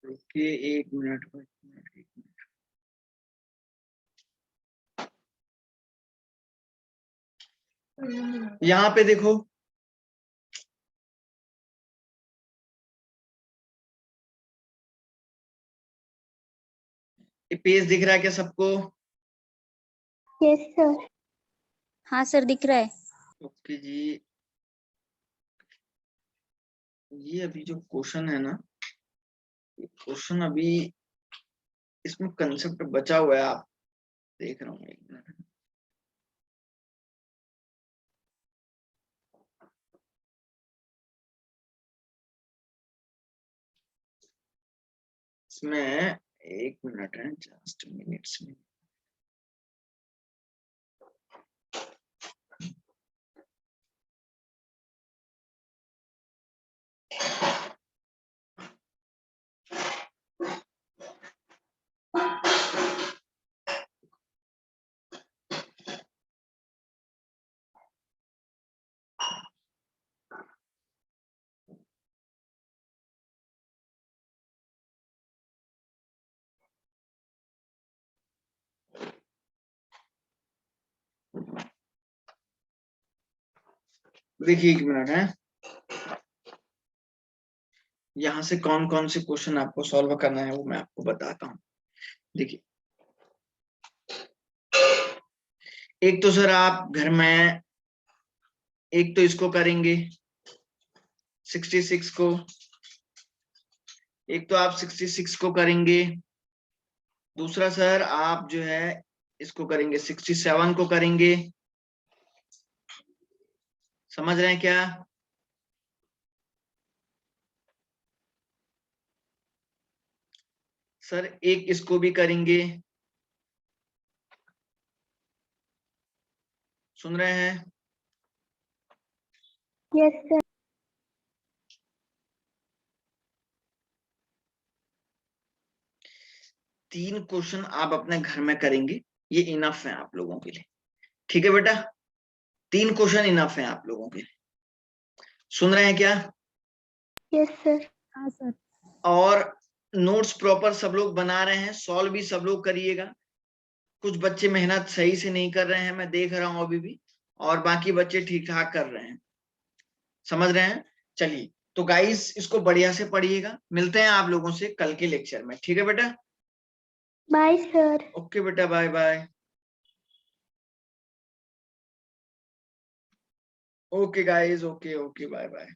रुकिए एक मिनट, एक मिनट, एक मिनट। यहाँ पे देखो, ये पेज दिख रहा है क्या सबको। Yes sir. हाँ सर दिख रहा है। ओके जी, ये अभी जो क्वेश्चन है ना, क्वेश्चन अभी इसमें कंसेप्ट बचा हुआ है, आप देख रहा हूँ, एक मिनट। इसमें एक मिनट है, जस्ट मिनट्स में। देखिए 1 मिनट है, यहाँ से कौन कौन से क्वेश्चन आपको सॉल्व करना है वो मैं आपको बताता हूँ। देखिए, एक तो सर आप घर में एक तो इसको करेंगे 66 को, एक तो आप 66 को करेंगे, दूसरा सर आप जो है इसको करेंगे 67 को करेंगे। समझ रहे हैं क्या? सर एक इसको भी करेंगे, सुन रहे हैं? Yes sir. 3 क्वेश्चन आप अपने घर में करेंगे, ये इनफ है आप लोगों के लिए। ठीक है बेटा, 3 क्वेश्चन इनफ है आप लोगों के लिए। सुन रहे हैं क्या? Yes sir. हाँ सर। और नोट्स प्रॉपर सब लोग बना रहे हैं, सॉल्व भी सब लोग करिएगा। कुछ बच्चे मेहनत सही से नहीं कर रहे हैं, मैं देख रहा हूं अभी भी, और बाकी बच्चे ठीक ठाक कर रहे हैं। समझ रहे हैं? चलिए, तो गाइस इसको बढ़िया से पढ़िएगा। मिलते हैं आप लोगों से कल के लेक्चर में। ठीक है बेटा? Bye sir. ओके बेटा, bye bye. Okay guys, okay okay, bye bye.